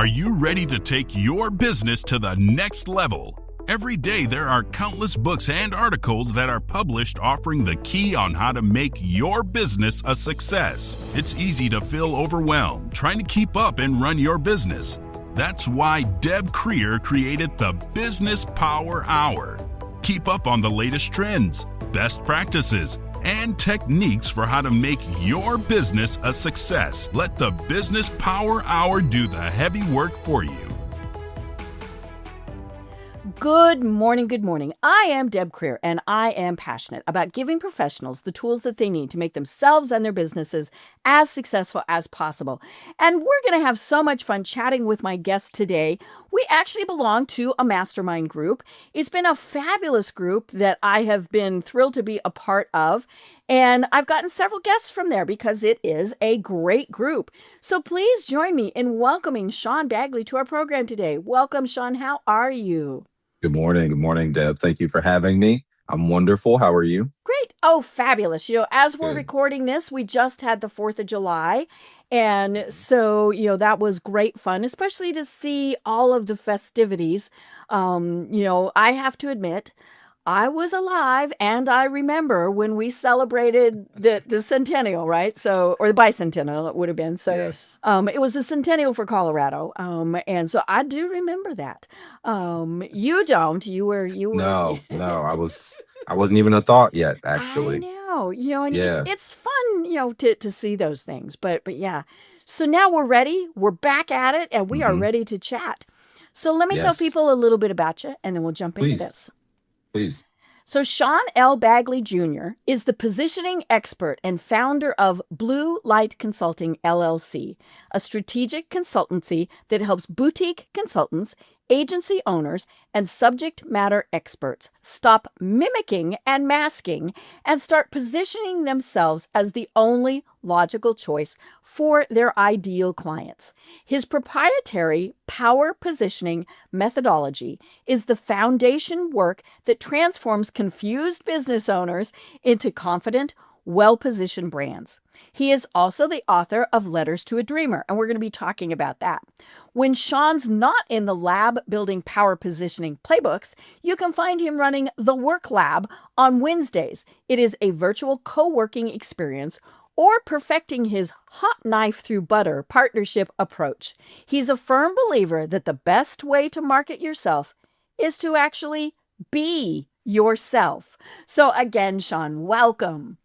Are you ready to take your business to the next level? Every day there are countless books and articles that are published offering the key on how to make your business a success. It's easy to feel overwhelmed trying to keep up and run your business. That's why Deb Creer created the Business Power Hour. Keep up on the latest trends, best practices, and techniques for how to make your business a success. Let the Business Power Hour do the heavy work for you. Good morning, good morning. I am Deb Creer, and I am passionate about giving professionals the tools that they need to make themselves and their businesses as successful as possible. And we're going to have so much fun chatting with my guests today. We actually belong to a mastermind group. It's been a fabulous group that I have been thrilled to be a part of. And I've gotten several guests from there because it is a great group. So please join me in welcoming Shawn Bagley to our program today. Welcome, Shawn. How are you? Good morning. Good morning, Deb. Thank you for having me. I'm wonderful. How are you? Great. Oh, fabulous. As we're Good. recording this, we just had the 4th of July. And so, that was great fun, especially to see all of the festivities. I have to admit, I was alive and I remember when we celebrated the centennial, right? So, or the bicentennial it would have been. So, Yes. It was the centennial for Colorado. And so I do remember that. You don't, you were. No, I wasn't even a thought yet, I actually. know, and Yeah. it's fun, to see those things. But yeah. So now we're ready. We're back at it and we are hmm ready to chat. So let me tell Yes. people a little bit about you and then we'll jump into Please. this. Please. So Shawn L. Bagley Jr. is the positioning expert and founder of BluLight Consulting, LLC, a strategic consultancy that helps boutique consultants, agency owners, and subject matter experts stop mimicking and masking and start positioning themselves as the only logical choice for their ideal clients. His proprietary power positioning methodology is the foundation work that transforms confused business owners into confident, well-positioned brands. He is also the author of Letters to a Dreamer, and we're going to be talking about that. When Shawn's not in the lab building power positioning playbooks, you can find him running TheWorkLab on Wednesdays. It is a virtual co-working experience or perfecting his hot knife through butter partnership approach. He's a firm believer that the best way to market yourself is to actually be yourself. So again, Shawn, welcome.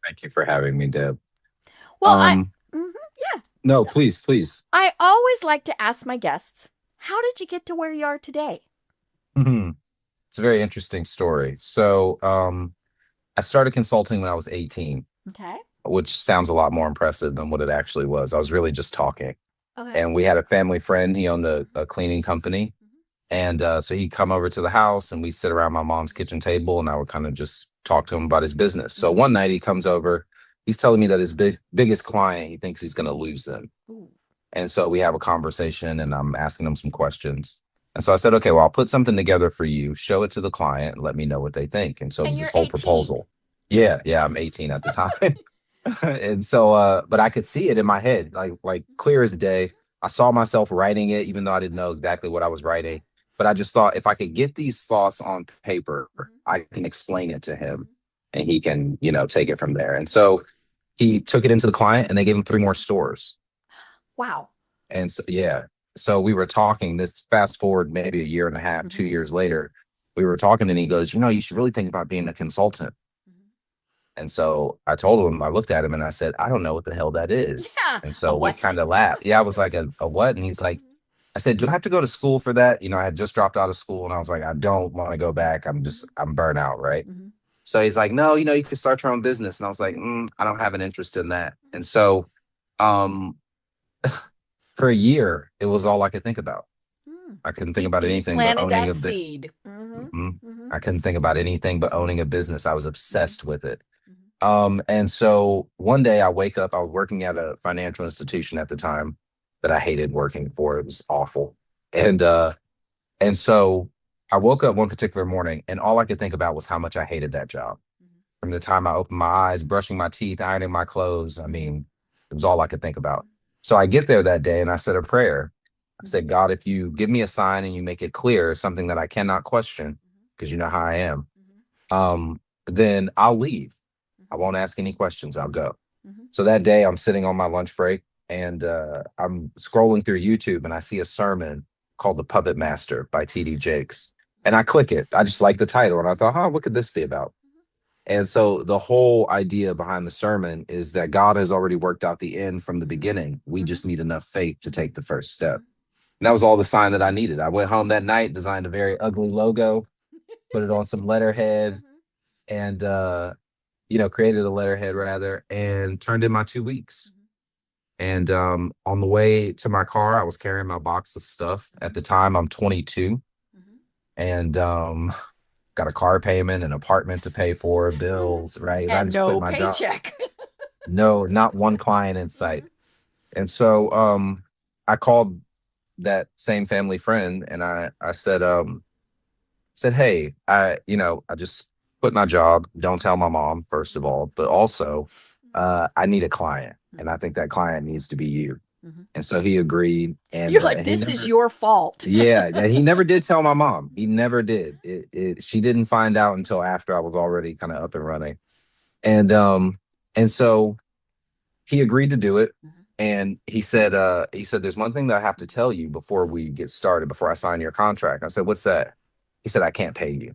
Thank you for having me, Deb. Well, yeah. No, please. I always like to ask my guests, how did you get to where you are today? It's a very interesting story. So, I started consulting when I was 18, Okay. which sounds a lot more impressive than what it actually was. I was really just talking. Okay. And we had a family friend. He owned a cleaning company. And so he'd come over to the house and we'd sit around my mom's kitchen table and I would kind of just talk to him about his business. So one night he comes over, he's telling me that his biggest client, he thinks he's going to lose them. Ooh. And so we have a conversation and I'm asking him some questions. And so I said, okay, well, I'll put something together for you, show it to the client and let me know what they think. And so it And was you're this whole 18. proposal. Yeah, I'm 18 at the time. And so, but I could see it in my head, like clear as day. I saw myself writing it, even though I didn't know exactly what I was writing. But I just thought if I could get these thoughts on paper, I can explain it to him and he can, take it from there. And so he took it into the client and they gave him 3 more stores. Wow. And so, yeah. So we were talking this fast forward, maybe a year and a half, 2 years later, we were talking and he goes, you should really think about being a consultant. And so I told him, I looked at him and I said, I don't know what the hell that is. Yeah. And so we What? kind of laughed. Yeah, I was like, a what? And he's like, I said, do I have to go to school for that? I had just dropped out of school and I was like, I don't want to go back. I'm burnt out. Right. So he's like, no, you can start your own business. And I was like, I don't have an interest in that. And so, for a year, it was all I could think about. I couldn't think about anything but Planted owning that a seed. I couldn't think about anything but owning a business. I was obsessed with it. And so one day I wake up, I was working at a financial institution at the time that I hated working for. It was awful. And so I woke up one particular morning and all I could think about was how much I hated that job. From the time I opened my eyes, brushing my teeth, ironing my clothes, it was all I could think about. So I get there that day and I said a prayer I said, God, if you give me a sign and you make it clear, something that I cannot question, because you know how I am, then I'll leave. I won't ask any questions. I'll go. So that day I'm sitting on my lunch break and I'm scrolling through YouTube and I see a sermon called The Puppet Master by T.D. Jakes. And I click it. I just like the title. And I thought, what could this be about? And so the whole idea behind the sermon is that God has already worked out the end from the beginning. We just need enough faith to take the first step. And that was all the sign that I needed. I went home that night, designed a very ugly logo, put it on some letterhead, and created a letterhead rather, and turned in my 2 weeks. And on the way to my car, I was carrying my box of stuff. At the time, I'm 22, and got a car payment, an apartment to pay for, bills, right? And I just no quit my job. paycheck. No, not one client in sight. And so I called that same family friend and I said, hey, I just quit my job. Don't tell my mom, first of all, but also I need a client. And I think that client needs to be you. And so he agreed. And you're like, this is your fault. Yeah, he never did tell my mom. He never did. She didn't find out until after I was already kind of up and running. And so he agreed to do it. And he said, there's one thing that I have to tell you before we get started, before I sign your contract. I said, what's that? He said, I can't pay you.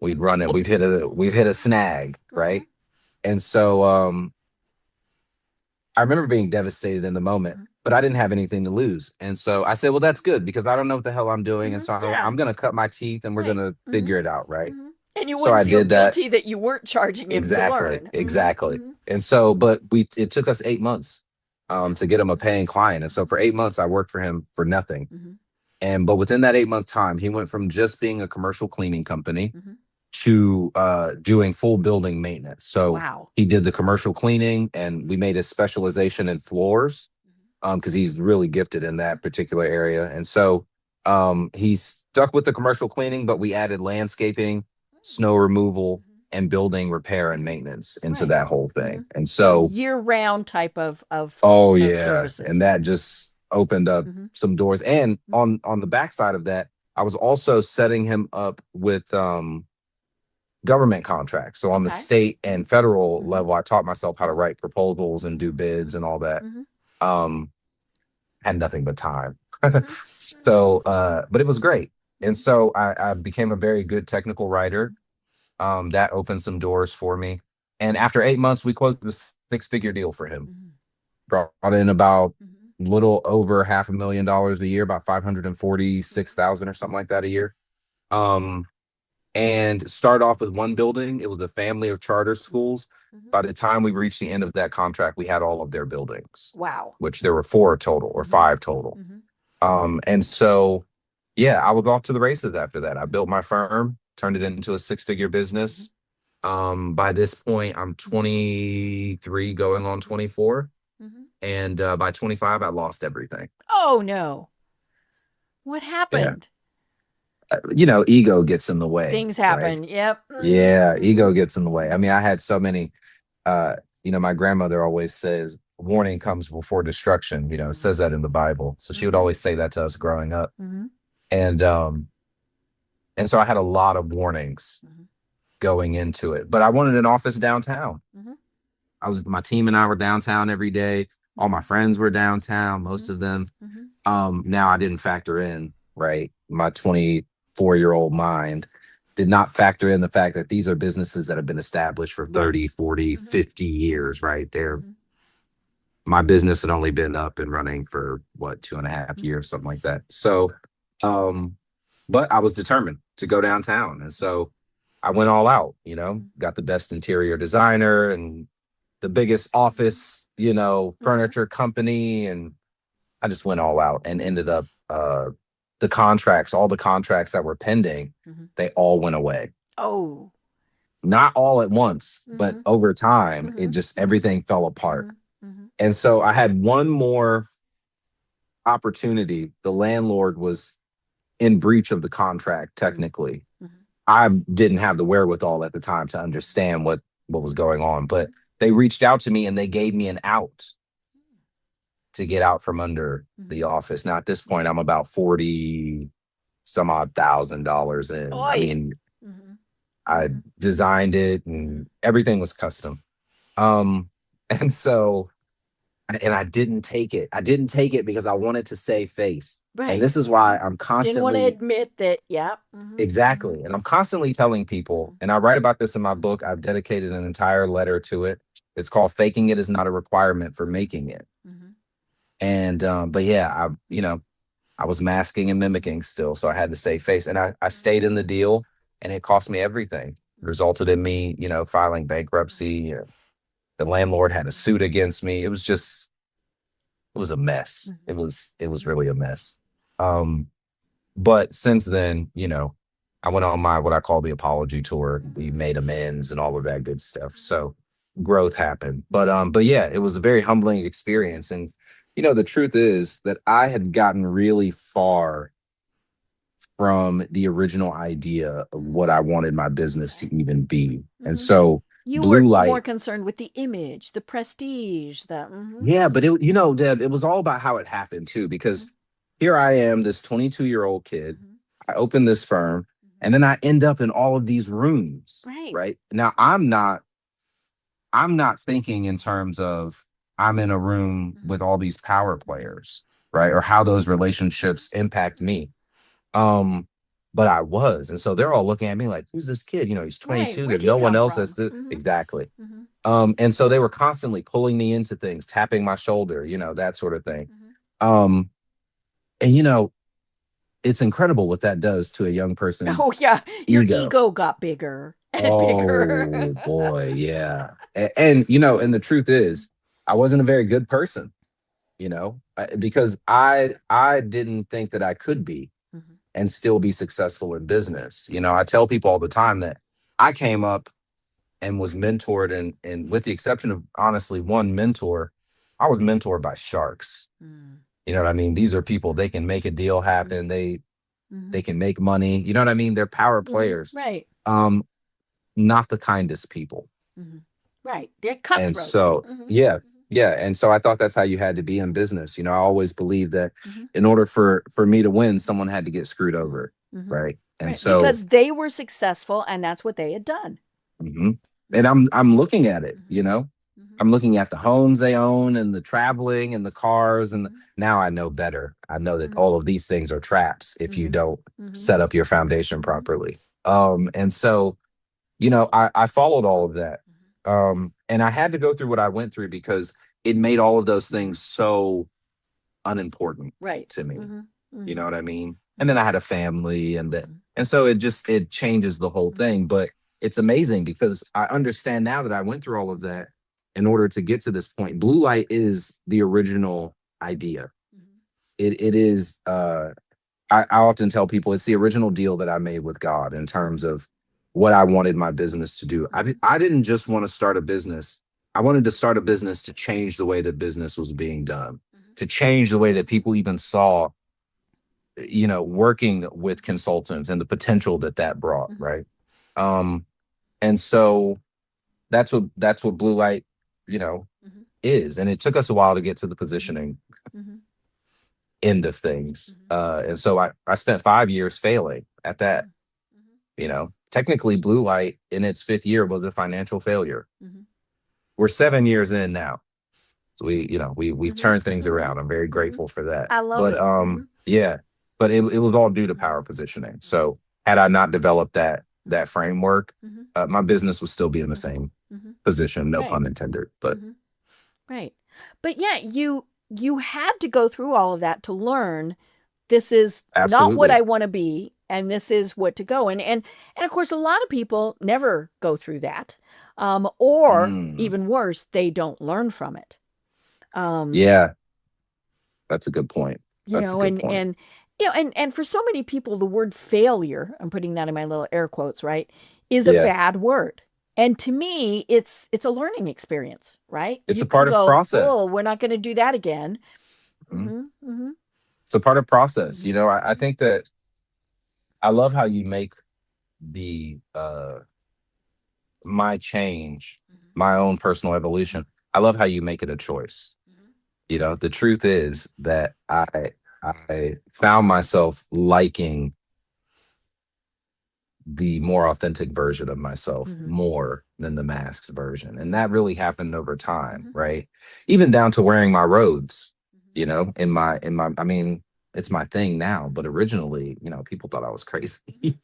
We've run it. We've hit a snag, right? And so I remember being devastated in the moment, but I didn't have anything to lose. And so I said, well, that's good because I don't know what the hell I'm doing. And so I'm going to cut my teeth and we're going to figure it out, right? And you wouldn't feel guilty that you weren't charging him to learn. Exactly. And so, but it took us 8 months to get him a paying client. And so for 8 months, I worked for him for nothing. But within that 8-month time, he went from just being a commercial cleaning company to doing full building maintenance. So he did the commercial cleaning and we made a specialization in floors because he's really gifted in that particular area. And so he stuck with the commercial cleaning, but we added landscaping, snow removal, and building repair and maintenance into that whole thing. And so year-round type of services. And that just opened up some doors. And on the backside of that, I was also setting him up with government contracts. So on the state and federal level, I taught myself how to write proposals and do bids and all that. Had nothing but time. So, but it was great. And so I became a very good technical writer. That opened some doors for me. And after 8 months, we closed a 6-figure deal for him. Brought in about a little over $500,000 a year, about 546,000 or something like that a year. And started off with one building. It was a family of charter schools. By the time we reached the end of that contract, we had all of their buildings. Wow. Which there were 4 total or 5 total. And so, I was off to the races after that. I built my firm, turned it into a 6-figure business. By this point, I'm 23 going on 24. And by 25, I lost everything. Oh, no. What happened? Ego gets in the way. Things happen. Right? Yep. Yeah, ego gets in the way. I mean, I had so many, my grandmother always says, warning comes before destruction. It says that in the Bible. So she would always say that to us growing up. And so I had a lot of warnings going into it. But I wanted an office downtown. My team and I were downtown every day. All my friends were downtown, most of them. Now I didn't factor in, right? My 24-year-old mind did not factor in the fact that these are businesses that have been established for 30, 40, 50 years, right? My business had only been up and running for 2.5 years, something like that. So, but I was determined to go downtown. And so I went all out, got the best interior designer and the biggest office, furniture company. And I just went all out and ended up, all the contracts that were pending, they all went away. Oh, not all at once, but over time, it just, everything fell apart. And so I had one more opportunity. The landlord was in breach of the contract, technically. I didn't have the wherewithal at the time to understand what was going on, but they reached out to me and they gave me an out. to get out from under the office. Now at this point, I'm about 40 some odd $1,000 in. I mean, I designed it and everything was custom. And so, and I didn't take it. I didn't take it because I wanted to save face. Right. And this is why I'm constantly didn't want to admit that. Yeah. exactly. And I'm constantly telling people, and I write about this in my book. I've dedicated an entire letter to it. It's called "Faking It Is Not a Requirement for Making It." And but yeah, I was masking and mimicking still, so I had to save face. And I stayed in the deal, and it cost me everything. It resulted in me, filing bankruptcy. The landlord had a suit against me. It was a mess. It was really a mess. But since then, I went on my what I call the apology tour. We made amends and all of that good stuff. So growth happened. But yeah, it was a very humbling experience. And the truth is that I had gotten really far from the original idea of what I wanted my business to even be. And so you Blue were Light, more concerned with the image, the prestige, yeah, but Deb, it was all about how it happened too, because here I am, this 22-year-old kid. I opened this firm, and then I end up in all of these rooms. Right now, I'm not thinking in terms of I'm in a room with all these power players, right? Or how those relationships impact me. But I was. And so they're all looking at me like, who's this kid? He's 22. There's no one else that's exactly. And so they were constantly pulling me into things, tapping my shoulder, that sort of thing. And it's incredible what that does to a young person's your ego got bigger and bigger. Oh boy, yeah. And and the truth is, I wasn't a very good person, because I didn't think that I could be and still be successful in business. I tell people all the time that I came up and was mentored, and with the exception of honestly one mentor, I was mentored by sharks. You know what I mean? These are people, they can make a deal happen. They can make money. You know what I mean? They're power players. Right. Not the kindest people. Right. They're cutthroat. And so, yeah. And so I thought that's how you had to be in business. I always believed that in order for me to win, someone had to get screwed over. Right. And so because they were successful and that's what they had done. And I'm looking at it, I'm looking at the homes they own and the traveling and the cars. And now I know better. I know that all of these things are traps if you don't set up your foundation properly. And so, I followed all of that. And I had to go through what I went through because it made all of those things so unimportant to me. You know what I mean? And then I had a family and so it changes the whole thing. But it's amazing because I understand now that I went through all of that in order to get to this point. BluLight is the original idea. It is, I often tell people it's the original deal that I made with God in terms of what I wanted my business to do. I didn't just want to start a business. I wanted to start a business to change the way that business was being done, to change the way that people even saw, working with consultants and the potential that brought, right? And so that's what BluLight, is. And it took us a while to get to the positioning end of things. And so I spent 5 years failing at that. Technically BluLight in its 5th year was a financial failure. We're 7 years in now. So we've turned things around. I'm very grateful for that. I love it. Yeah, but it was all due to power positioning. So had I not developed that framework, my business would still be in the same position, no pun intended. But right. But yeah, you had to go through all of that to learn this is not what I want to be, and this is what to go. And of course, a lot of people never go through that. Or even worse, they don't learn from it. Yeah. That's a good point. And for so many people, the word failure, I'm putting that in my little air quotes, right, is a bad word. And to me, it's a learning experience, right? It's a part of process. Oh, we're not going to do that again. It's a part of process. I think that I love how you make the my change, my own personal evolution. I love how you make it a choice. The truth is that I found myself liking the more authentic version of myself more than the masked version. And that really happened over time, right? Even down to wearing my robes, I mean, it's my thing now, but originally, people thought I was crazy.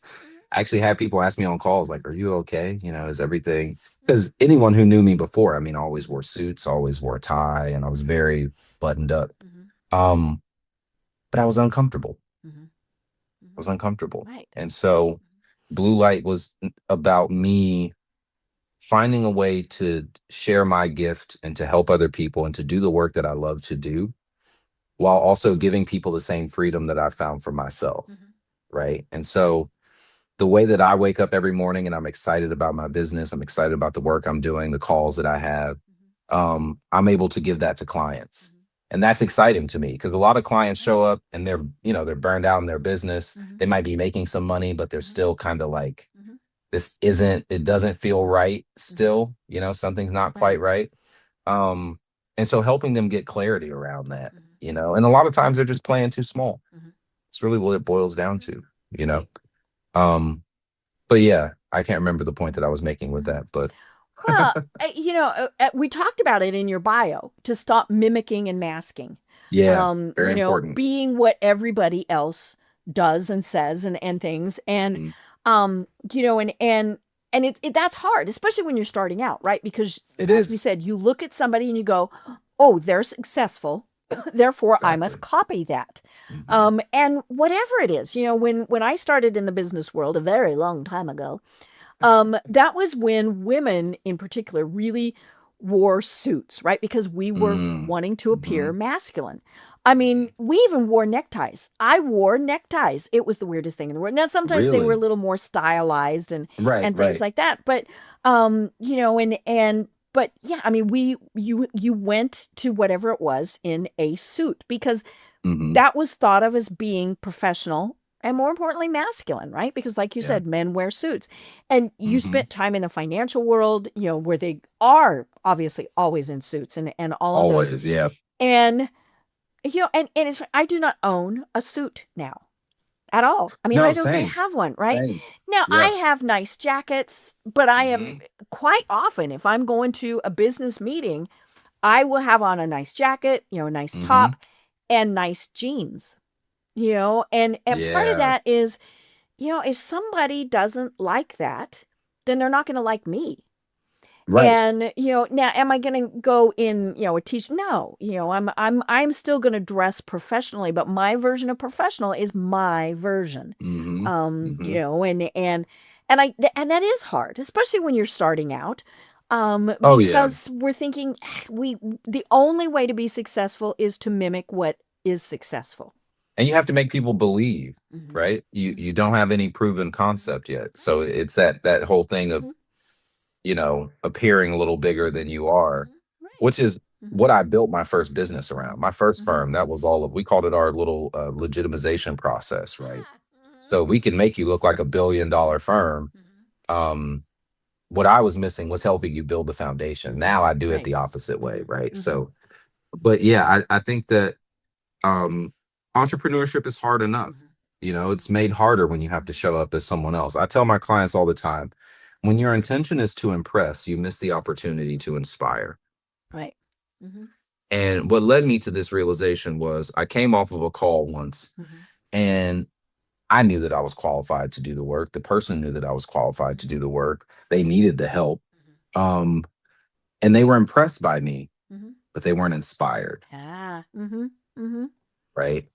I actually had people ask me on calls, like, are you okay? Is everything, because anyone who knew me before, I mean, I always wore suits, always wore a tie, and I was very buttoned up. Um, but I was uncomfortable. I was uncomfortable. Right. And so BluLight was about me finding a way to share my gift and to help other people and to do the work that I love to do, while also giving people the same freedom that I found for myself. Right. And so the way that I wake up every morning and I'm excited about my business, I'm excited about the work I'm doing, the calls that I have, I'm able to give that to clients. And that's exciting to me because a lot of clients show up and they're burned out in their business. They might be making some money, but they're still kind of like, it doesn't feel right still, something's not quite right. And so helping them get clarity around that, and a lot of times they're just playing too small. It's really what it boils down to, but yeah, I can't remember the point that I was making with that, but Well, we talked about it in your bio to stop mimicking and masking. yeah, very important. Being what everybody else does and says and things. And, that's hard, especially when you're starting out, right? Because as we said, you look at somebody and you go, oh, they're successful. Therefore, I must copy that. And whatever it is, when I started in the business world a very long time ago, that was when women in particular really wore suits, right? Because we were wanting to appear masculine. I mean, we even wore neckties. I wore neckties. It was the weirdest thing in the world. Now, sometimes they were a little more stylized and things like that. But, but yeah, I mean, you went to whatever it was in a suit because that was thought of as being professional and more importantly, masculine, right? Because like you said, men wear suits. And you spent time in the financial world, where they are obviously always in suits and all of those. Always, yeah. And, and I do not own a suit now at all. I mean, No, I don't same. have one, right? Same. Now, Yeah. I have nice jackets, but I am quite often, if I'm going to a business meeting, I will have on a nice jacket, a nice top and nice jeans. And part of that is, if somebody doesn't like that, then they're not going to like me. Right. And, now am I going to go in, a t-shirt? No, I'm still going to dress professionally, but my version of professional is my version. And that is hard, especially when you're starting out. Because we're thinking the only way to be successful is to mimic what is successful. And you have to make people believe, right? You don't have any proven concept yet. So it's that whole thing of, appearing a little bigger than you are, which is what I built my first business around. My first firm, that was we called it our little legitimization process, right? So we can make you look like $1 billion firm. What I was missing was helping you build the foundation. Now I do it the opposite way, right? So, but yeah, I think that entrepreneurship is hard enough. It's made harder when you have to show up as someone else. I tell my clients all the time, when your intention is to impress, you miss the opportunity to inspire. Right. And what led me to this realization was I came off of a call once and I knew that I was qualified to do the work. The person knew that I was qualified to do the work. They needed the help. And they were impressed by me, but they weren't inspired. Right.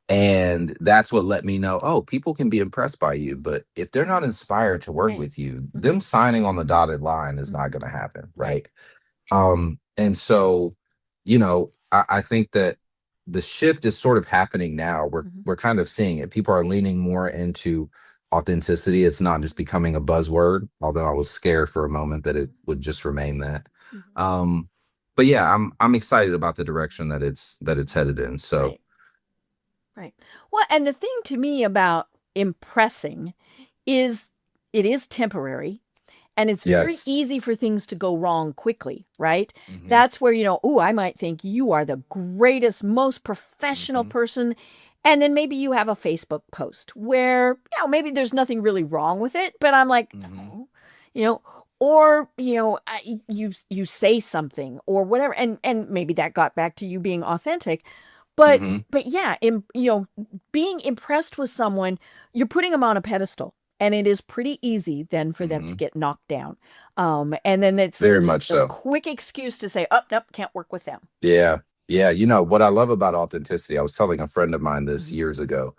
And that's what let me know, oh, people can be impressed by you, but if they're not inspired to work with you, them signing on the dotted line is not going to happen. Right. And so, I think that the shift is sort of happening now. We're kind of seeing it. People are leaning more into authenticity. It's not just becoming a buzzword, although I was scared for a moment that it would just remain that. But yeah, I'm excited about the direction that it's headed in. So. Right. Well, and the thing to me about impressing is it is temporary And it's very Yes. easy for things to go wrong quickly, right? Mhm. That's where, I might think you are the greatest, most professional Mhm. person. And then maybe you have a Facebook post where, maybe there's nothing really wrong with it, but I'm like, Mhm. oh, you know, or, you say something or whatever. And maybe that got back to you being authentic. But, Mhm. but yeah, being impressed with someone, you're putting them on a pedestal. And it is pretty easy then for them to Mhm. get knocked down. And then it's Very much a so. quick excuse to say, oh, nope, can't work with them. Yeah. Yeah. What I love about authenticity, I was telling a friend of mine this Mhm. years ago.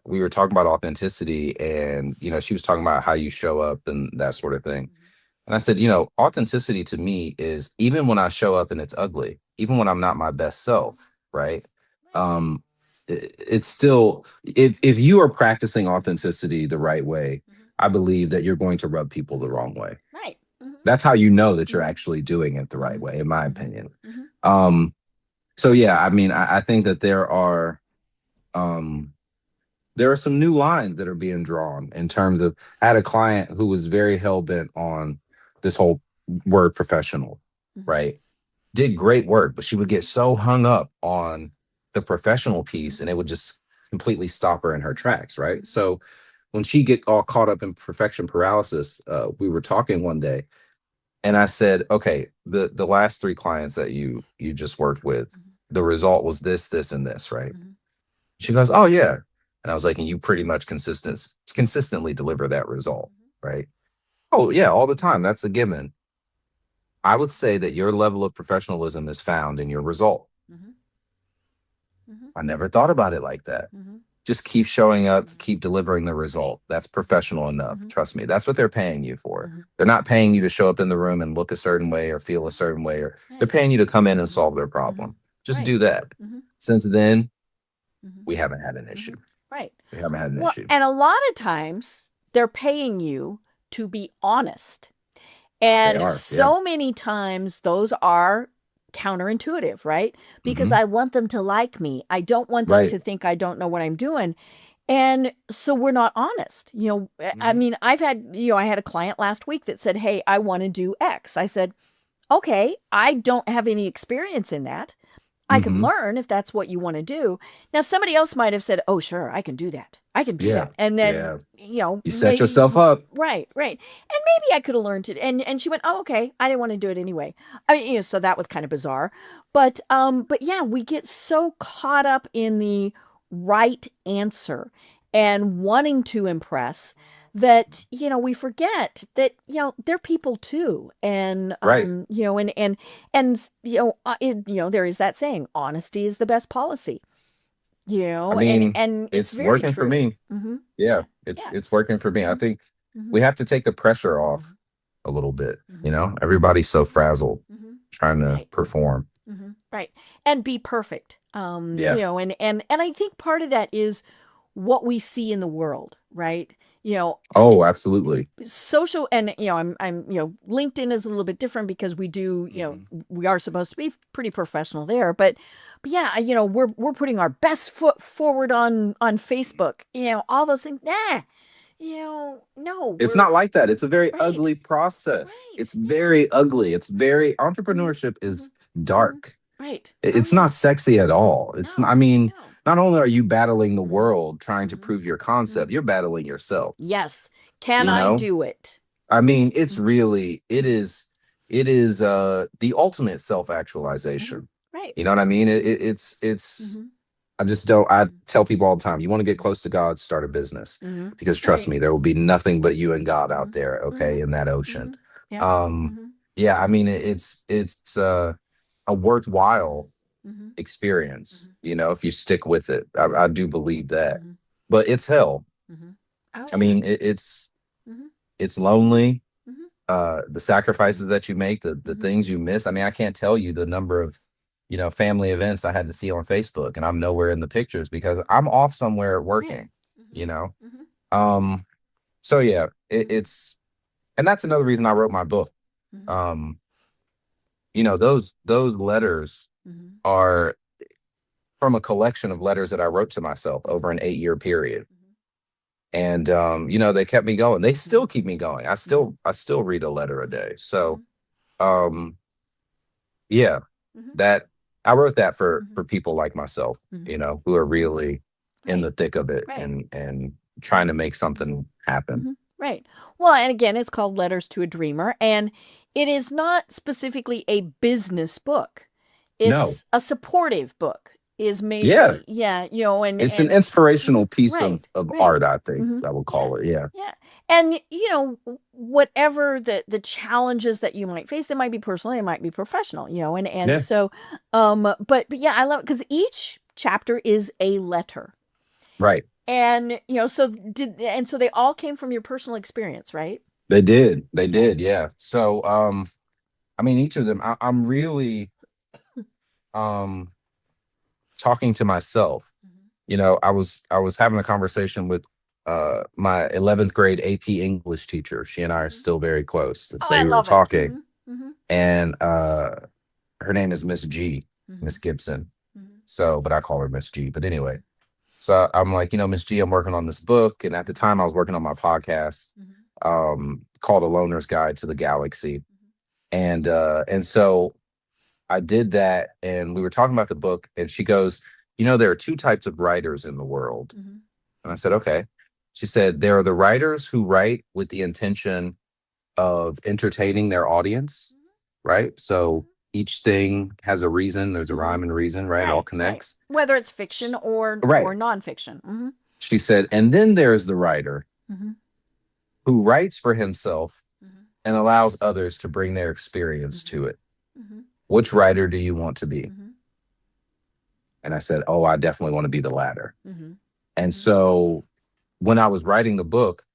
We were talking about authenticity, and she was talking about how you show up and that sort of thing. And I said, authenticity to me is even when I show up and it's ugly, even when I'm not my best self, right? Um, it's still, if you are practicing authenticity the right way, I believe that you're going to rub people the wrong way. Right. Mhm. That's how you know that you're Mhm. actually doing it the right Mhm. way, in my Mhm. opinion. Mhm. So yeah, I mean, I think that um, there are some new lines that are being drawn in terms of, I had a client who was very hell bent on this whole word professional, Mhm. right? Did great work, but she would get so hung up on the professional piece and it would just completely stop her in her tracks, right? So when she get all caught up in perfection paralysis, we were talking one day and I said, okay, the last three clients that you just worked with, the result was this, and this, right? Mhm. She goes, "Oh yeah." And I was like, "And you pretty much consistently deliver that result, right?" "Oh yeah, all the time. That's a given." I would say that your level of professionalism is found in your result. Mhm. Mhm. I never thought about it like that. Mhm. Just keep showing up, keep delivering the result. That's professional enough. Mhm. Trust me. That's what they're paying you for. Mhm. They're not paying you to show up in the room and look a certain way or feel a certain way, or they're Right. paying you to come in and Mhm. solve their Mhm. problem. Just Right. do that. Mhm. Since then, Mhm. we haven't had an issue. Mhm. Right. We haven't had an Well, issue. and a lot of times they're paying you to be honest. They And are. Yeah. so many times those are counterintuitive, right? Because Mhm. I want them to like me. I don't want them Right. to think I don't know what I'm doing. And so we're not honest. I Mhm. mean, I had a client last week that said, "Hey, I want to do X." I said, "Okay, I don't have any experience in that. I can Mhm. learn if that's what you want to do." Now, somebody else might have said, "Oh, sure, I can do that. I can do Yeah. that." And then, Yeah. You set maybe yourself up. right, right. And maybe I could have learned it. And she went, "Oh, okay. I didn't want to do it anyway." I mean, so that was kind of bizarre. But yeah, we get so caught up in the right answer and wanting to impress that we forget that they're people too. And Right. there is that saying, honesty is the best policy. I And mean, it's it's very working for true. me. Mm-hmm. Yeah. Yeah. It's Yeah. it's working for me. I Mm-hmm. think Mm-hmm. we have to take the pressure off Mm-hmm. a little bit. Mm-hmm. Everybody's so frazzled Mm-hmm. trying to Right. perform. Mm-hmm. Right. And be perfect. Yeah. And I think part of that is what we see in the world, right? You know, Oh, absolutely. social, and I'm LinkedIn is a little bit different because we do, Mhm. we are supposed to be pretty professional there, but yeah, we're putting our best foot forward on Facebook, all those things. No, It's not like that. It's a very right, ugly process. right, It's yeah, very ugly. It's very mm-hmm, entrepreneurship mm-hmm, is mm-hmm, dark. right. Oh It's yeah, not sexy at mm-hmm, all. I no, mean, no, not only are you battling the mm-hmm, world trying to mm-hmm, prove your mm-hmm. concept, you're battling yourself. Yes, can You I know? do it? I mean, Mm-hmm, it is the ultimate mm-hmm, self-actualization. right. You know what I mean? It's Mm-hmm, I just don't I tell people all the time, you want to get close to God, start a business. mm-hmm, Because trust right. me, there will be nothing but you and God Mm-hmm, out there, mm-hmm, okay, in that ocean. mm-hmm, yep. Um, Mm-hmm, yeah, I mean it's a worthwhile mm-hmm, experience, mm-hmm, if you stick with it. I do believe that. mm-hmm, But it's hell. mm-hmm. Oh I yeah. mean, Mm-hmm, it's lonely. mm-hmm, The sacrifices that you make, the mm-hmm, things you miss. I mean, I can't tell you the number of, family events I had to see on Facebook, and I'm nowhere in the pictures because I'm off somewhere right. working, Mm-hmm, you know? mm-hmm, Um, so yeah, mm-hmm, and that's another reason I wrote my book. mm-hmm, Um, those letters mm-hmm, are from a collection of letters that I wrote to myself over an 8-year period. And they kept me going. They still keep me going. I still read a letter a day. So yeah, that I wrote that for people like myself, who are really in the thick of it and trying to make something happen. Right. Well, and again, it's called Letters to a Dreamer, and it is not specifically a business book. It's a supportive book. Is maybe and it's an inspirational piece of art, I think I would call it. Yeah. And whatever the challenges that you might face, it might be personal, it might be professional, and so but yeah, I love it because each chapter is a letter. Right. And so they all came from your personal experience, right? They did. Yeah. So I mean, each of them, I'm really talking to myself. I was having a conversation with my 11th grade AP English teacher. She and I are still very close. And so we were talking, and her name is Miss G, Miss Gibson. So, but I call her Miss G. But anyway, so I'm like, Miss G, I'm working on this book, and at the time I was working on my podcast called A Loner's Guide to the Galaxy, and so I did that, and we were talking about the book, and she goes, there are two types of writers in the world. And I said, okay. She said, there are the writers who write with the intention of entertaining their audience, right? So each thing has a reason. There's a rhyme and reason, right? It all connects. Whether it's fiction or nonfiction. She said, and then there's the writer who writes for himself and allows others to bring their experience to it. Which writer do you want to be? And I said, oh, I definitely want to be the latter. And so when I was writing the book,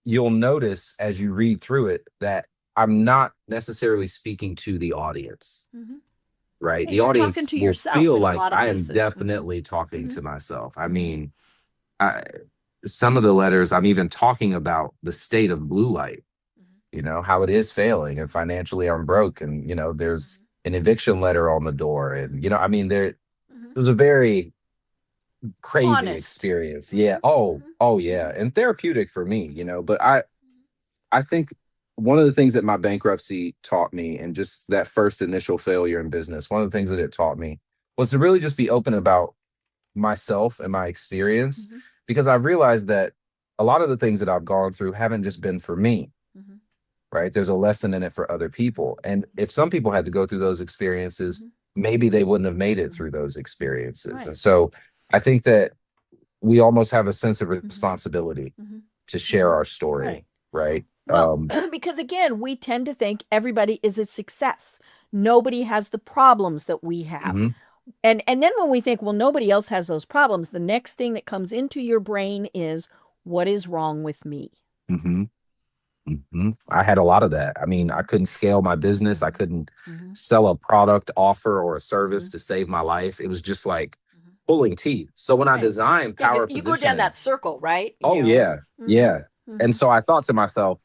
you'll notice as you read through it that I'm not necessarily speaking to the audience, right? Yeah, the audience will feel like I am definitely talking to myself. I mean, some of the letters, I'm even talking about the state of BluLight, how it is failing, and financially I'm broke, and, there's an eviction letter on the door. And, I mean, there was a very crazy experience. Yeah. Oh yeah. And therapeutic for me, but I think one of the things that my bankruptcy taught me, and just that first initial failure in business, one of the things that it taught me was to really just be open about myself and my experience, because I realized that a lot of the things that I've gone through haven't just been for me, right? There's a lesson in it for other people. And if some people had to go through those experiences, maybe they wouldn't have made it through those experiences. And so I think that we almost have a sense of responsibility to share our story, right? Well, because again, we tend to think everybody is a success. Nobody has the problems that we have. And then when we think, well, nobody else has those problems, the next thing that comes into your brain is, what is wrong with me? I had a lot of that. I mean, I couldn't scale my business. I couldn't sell a product, offer, or a service to save my life. It was just like pulling teeth. So when I designed Power Positioning, you go down that circle, right? Yeah. And so I thought to myself,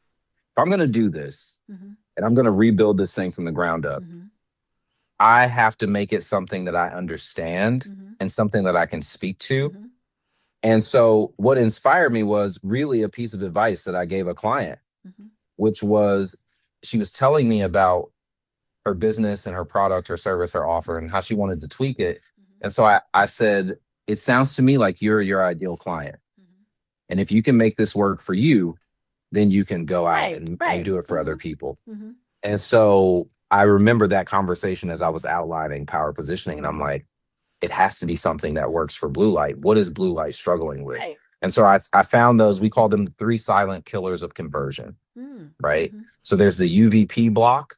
if I'm going to do this and I'm going to rebuild this thing from the ground up, I have to make it something that I understand and something that I can speak to. And so what inspired me was really a piece of advice that I gave a client, which was, she was telling me about her business and her product, her service, her offer, and how she wanted to tweak it. And so I said, it sounds to me like you're your ideal client. And if you can make this work for you, then you can go out and do it for other people. And so I remember that conversation as I was outlining Power Positioning, and I'm like, it has to be something that works for BluLight. What is BluLight struggling with? And so I found those, we call them the 3 silent killers of conversion, right? So there's the UVP block,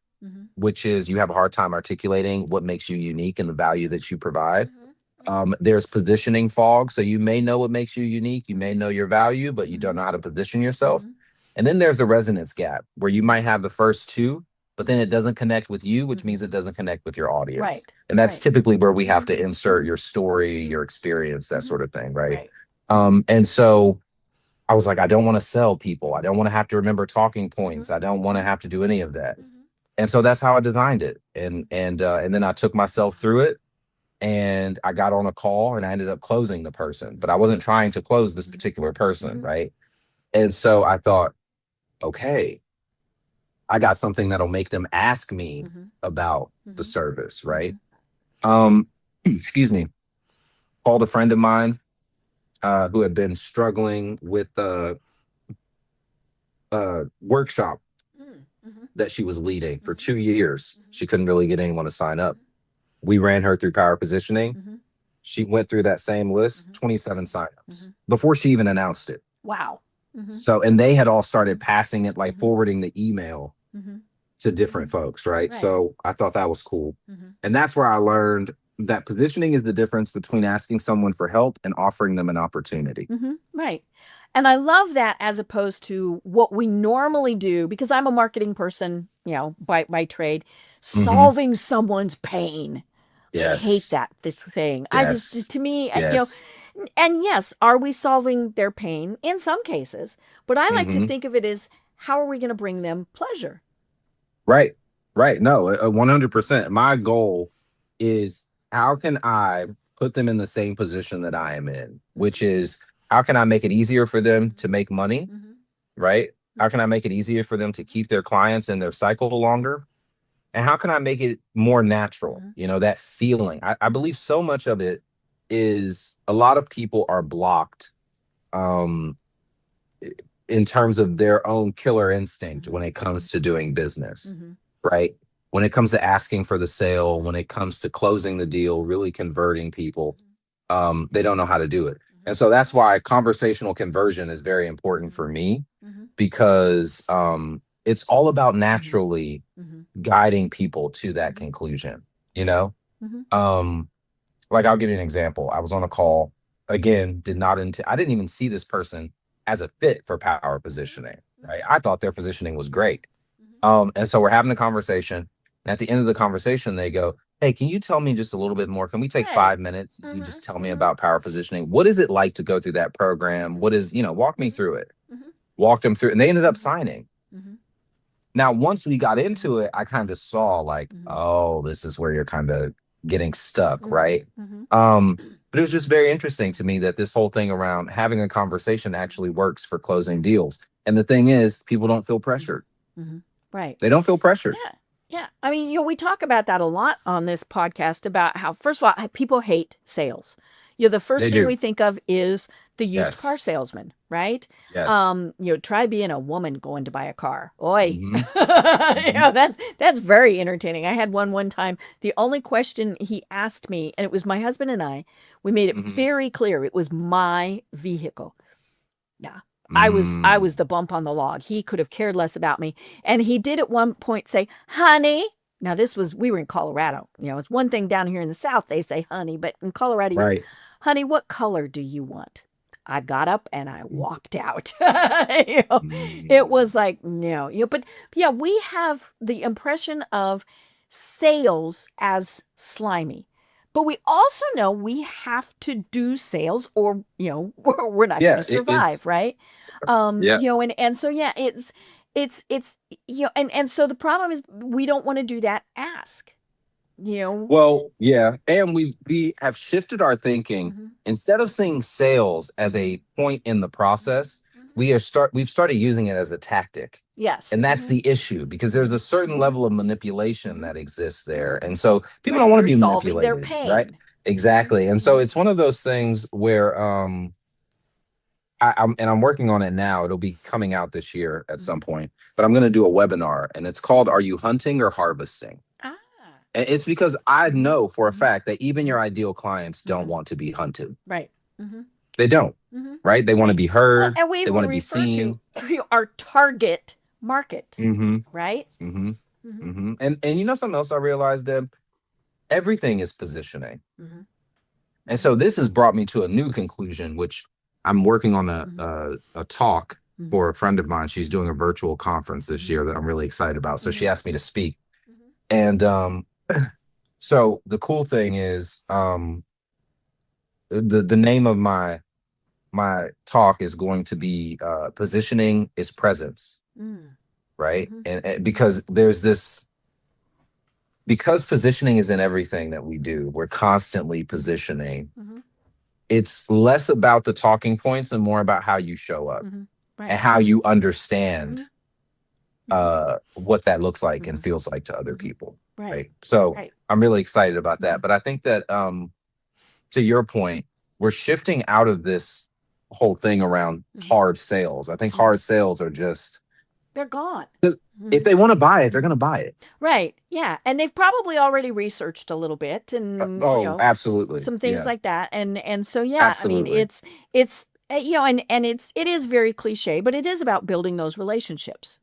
which is you have a hard time articulating what makes you unique and the value that you provide. There's positioning fog. So you may know what makes you unique, you may know your value, but you don't know how to position yourself. And then there's the resonance gap, where you might have the first 2, but then it doesn't connect with you, which means it doesn't connect with your audience. And that's typically where we have to insert your story, your experience, that sort of thing, right? And so I was like, I don't want to sell people. I don't want to have to remember talking points. I don't want to have to do any of that. And so that's how I designed it. And then I took myself through it. and I got on a call and I ended up closing the person, but I wasn't trying to close this particular person, right? And so I thought, okay, I got something that'll make them ask me about the service, right? Excuse me. Called a friend of mine who had been struggling with the workshop that she was leading for 2 years. She couldn't really get anyone to sign up. We ran her through Power Positioning. She went through that same list, 27 signups before she even announced it. Wow. So, and they had all started passing it, like forwarding the email to different folks, right? So I thought that was cool. And that's where I learned that positioning is the difference between asking someone for help and offering them an opportunity. Right. And I love that as opposed to what we normally do, because I'm a marketing person, you know, by trade, solving someone's pain. Yes. I hate this thing. Yes. I just, to me, Yes. you know, and yes, are we solving their pain in some cases? But I like to think of it as, how are we going to bring them pleasure? Right. Right. No, 100%. My goal is, how can I put them in the same position that I am in, which is, how can I make it easier for them to make money? Right. How can I make it easier for them to keep their clients in their cycle longer? And how can I make it more natural? You know, that feeling. I believe so much of it is, a lot of people are blocked in terms of their own killer instinct when it comes to doing business, right? When it comes to asking for the sale, when it comes to closing the deal, really converting people, they don't know how to do it. And so that's why conversational conversion is very important for me, because it's all about naturally guiding people to that conclusion, you know? Like, I'll give you an example. I was on a call, again, I didn't even see this person as a fit for Power Positioning, right? I thought their positioning was great. And so we're having a conversation. And at the end of the conversation, they go, hey, can you tell me just a little bit more? Can we take 5 minutes? You just tell me about Power Positioning. What is it like to go through that program? What is, walk me through it. Walked them through, and they ended up signing. Now, once we got into it, I kind of saw, like, oh, this is where you're kind of getting stuck, right? But it was just very interesting to me that this whole thing around having a conversation actually works for closing deals. And the thing is, people don't feel pressured. Right. They don't feel pressured. Yeah. I mean, we talk about that a lot on this podcast, about how, first of all, people hate sales. The first thing we think of is the used car salesman, right? Yes. Try being a woman going to buy a car. Oi. That's very entertaining. I had one time. The only question he asked me, and it was my husband and I, we made it very clear it was my vehicle. Yeah. I was the bump on the log. He could have cared less about me. And he did at one point say, honey. Now, we were in Colorado. It's one thing down here in the South, they say honey, but in Colorado, right. Honey, what color do you want? I got up and I walked out. It was like, no. But yeah, we have the impression of sales as slimy. But we also know we have to do sales, or we're not going to survive, right? And so and so the problem is, we don't want to do that ask. Well, yeah, and we have shifted our thinking. Instead of seeing sales as a point in the process, we've started using it as a tactic. Yes. And that's the issue, because there's a certain level of manipulation that exists there. And so people don't want to be manipulated, their pain. Right? Exactly. And so it's one of those things where I'm working on it now. It'll be coming out this year at some point, but I'm going to do a webinar, and it's called, Are You Hunting or Harvesting? And it's because I know for a fact that even your ideal clients don't want to be hunted. Right. They don't. Right. They want to be heard. Well, and we they want to be seen. To our target market. Right. And something else I realized, Deb, everything is positioning. And so this has brought me to a new conclusion, which I'm working on a talk for a friend of mine. She's doing a virtual conference this year that I'm really excited about. So she asked me to speak. And so the cool thing is, the name of my talk is going to be Positioning is Presence. Right. And because there's this because positioning is in everything that we do, we're constantly positioning. It's less about the talking points and more about how you show up Right. and how you understand what that looks like and feels like to other people. Right. So I'm really excited about that. But I think that to your point, we're shifting out of this whole thing around hard sales. I think hard sales are just, they're gone. If they want to buy it, they're going to buy it. Right. Yeah. And they've probably already researched a little bit and absolutely. some things like that. And so, yeah, absolutely. I mean, it's, and it is very cliche, but it is about building those relationships.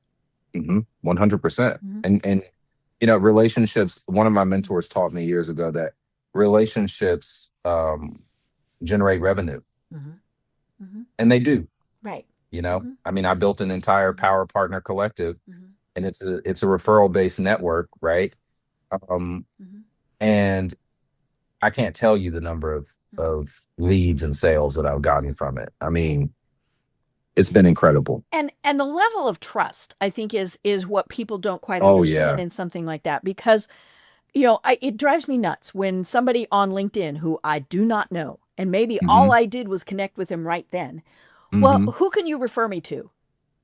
100%. And, relationships, one of my mentors taught me years ago that relationships generate revenue. And they do. Right. I mean, I built an entire Power Partner Collective, and it's a referral based network, right? And I can't tell you the number of leads and sales that I've gotten from it. I mean, it's been incredible. And the level of trust, I think, is what people don't quite understand in something like that, because it drives me nuts when somebody on LinkedIn who I do not know, and maybe all I did was connect with him right then. Well, who can you refer me to?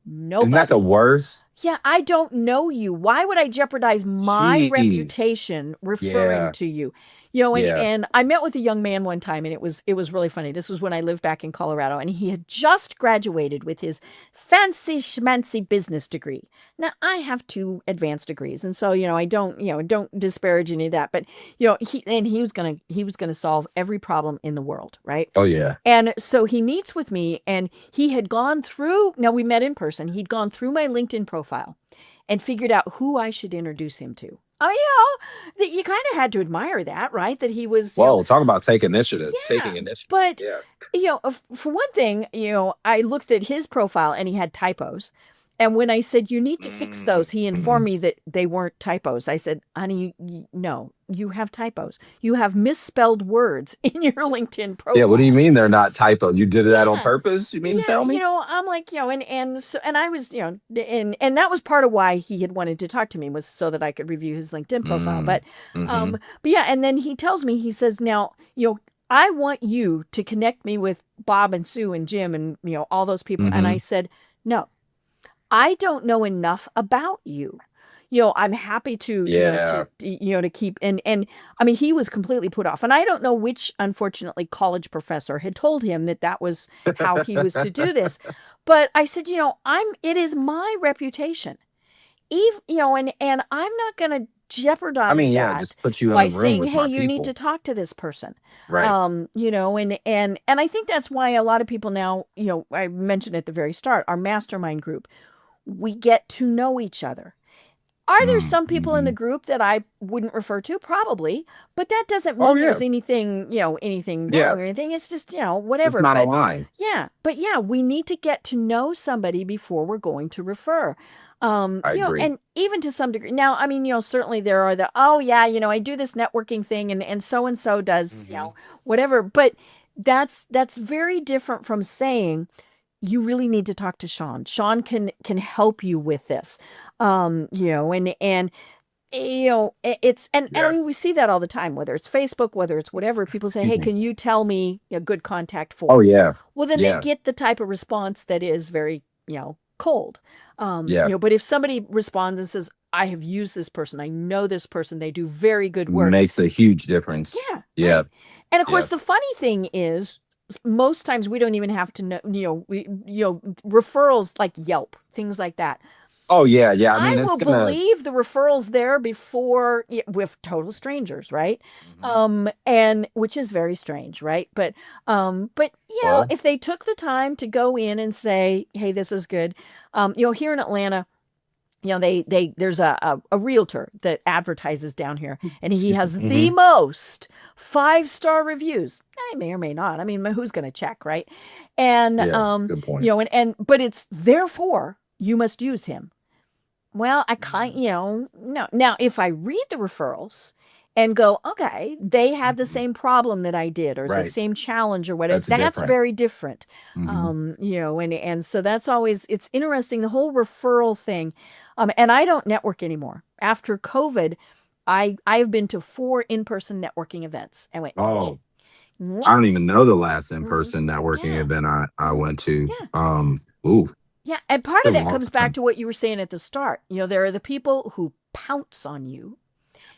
Nobody. Isn't that the worst? Yeah, I don't know you. Why would I jeopardize my reputation referring to you? And I met with a young man one time, and it was really funny. This was when I lived back in Colorado, and he had just graduated with his fancy schmancy business degree. Now, I have 2 advanced degrees, and so I don't disparage any of that. But he was gonna solve every problem in the world, right? Oh yeah. And so he meets with me, and he had gone through. Now we met in person. He'd gone through my LinkedIn profile and figured out who I should introduce him to. That you kind of had to admire that, right? That he was. Talk about taking initiative. Taking initiative. But for one thing, I looked at his profile and he had typos. And when I said, you need to fix those, he informed me that they weren't typos. I said, honey, no, you have typos. You have misspelled words in your LinkedIn profile. Yeah, what do you mean they're not typos? You did that on purpose? You mean to tell me? I'm like, and I was, and that was part of why he had wanted to talk to me, was so that I could review his LinkedIn profile. But yeah, and then he tells me, he says, now, I want you to connect me with Bob and Sue and Jim and, all those people. And I said, no. I don't know enough about you. I'm happy to, to keep, and I mean, he was completely put off, and I don't know which, unfortunately, college professor had told him that was how he was to do this. But I said, it is my reputation, and I'm not going to jeopardize that just put you in by the room saying, with hey, my you people. need to talk to this person. Right. And I think that's why a lot of people now, I mentioned at the very start, our mastermind group, we get to know each other. Are there some people in the group that I wouldn't refer to? Probably, but that doesn't mean there's anything, anything wrong or anything. It's just, whatever. It's not a line. Yeah. But we need to get to know somebody before we're going to refer. I agree. And even to some degree. Now, I mean, certainly there are I do this networking thing and so does, whatever. But that's very different from saying, you really need to talk to Shawn. Shawn can help you with this. It's I mean, we see that all the time, whether it's Facebook, whether it's whatever. People say, hey, can you tell me a good contact for? Oh yeah. Well, then they get the type of response that is very, cold. But if somebody responds and says, I have used this person, I know this person, they do very good work. Makes a huge difference. Yeah. Yeah. Right. And of course, the funny thing is, most times we don't even have to know, referrals like Yelp, things like that. Oh yeah. Yeah. I mean, I will believe the referrals there before with total strangers. Right. And which is very strange. Right. But if they took the time to go in and say, hey, this is good. Here in Atlanta, there's a realtor that advertises down here, and he has the most 5-star reviews. I may or may not. I mean, who's going to check, right? And good point. But it's therefore you must use him. Well, I can't, no. Now, if I read the referrals and go, okay, they have the same problem that I did, or the same challenge, or whatever. That's very different. And so that's always, it's interesting, the whole referral thing. And I don't network anymore. After COVID, I have been to 4 in-person networking events and went, Oh, "Nyeh." I don't even know the last Mhm. in-person networking Yeah. event I went to. Yeah. Ooh, Yeah, and part been of a that long comes back time. to what you were saying at the start. There are the people who pounce on you.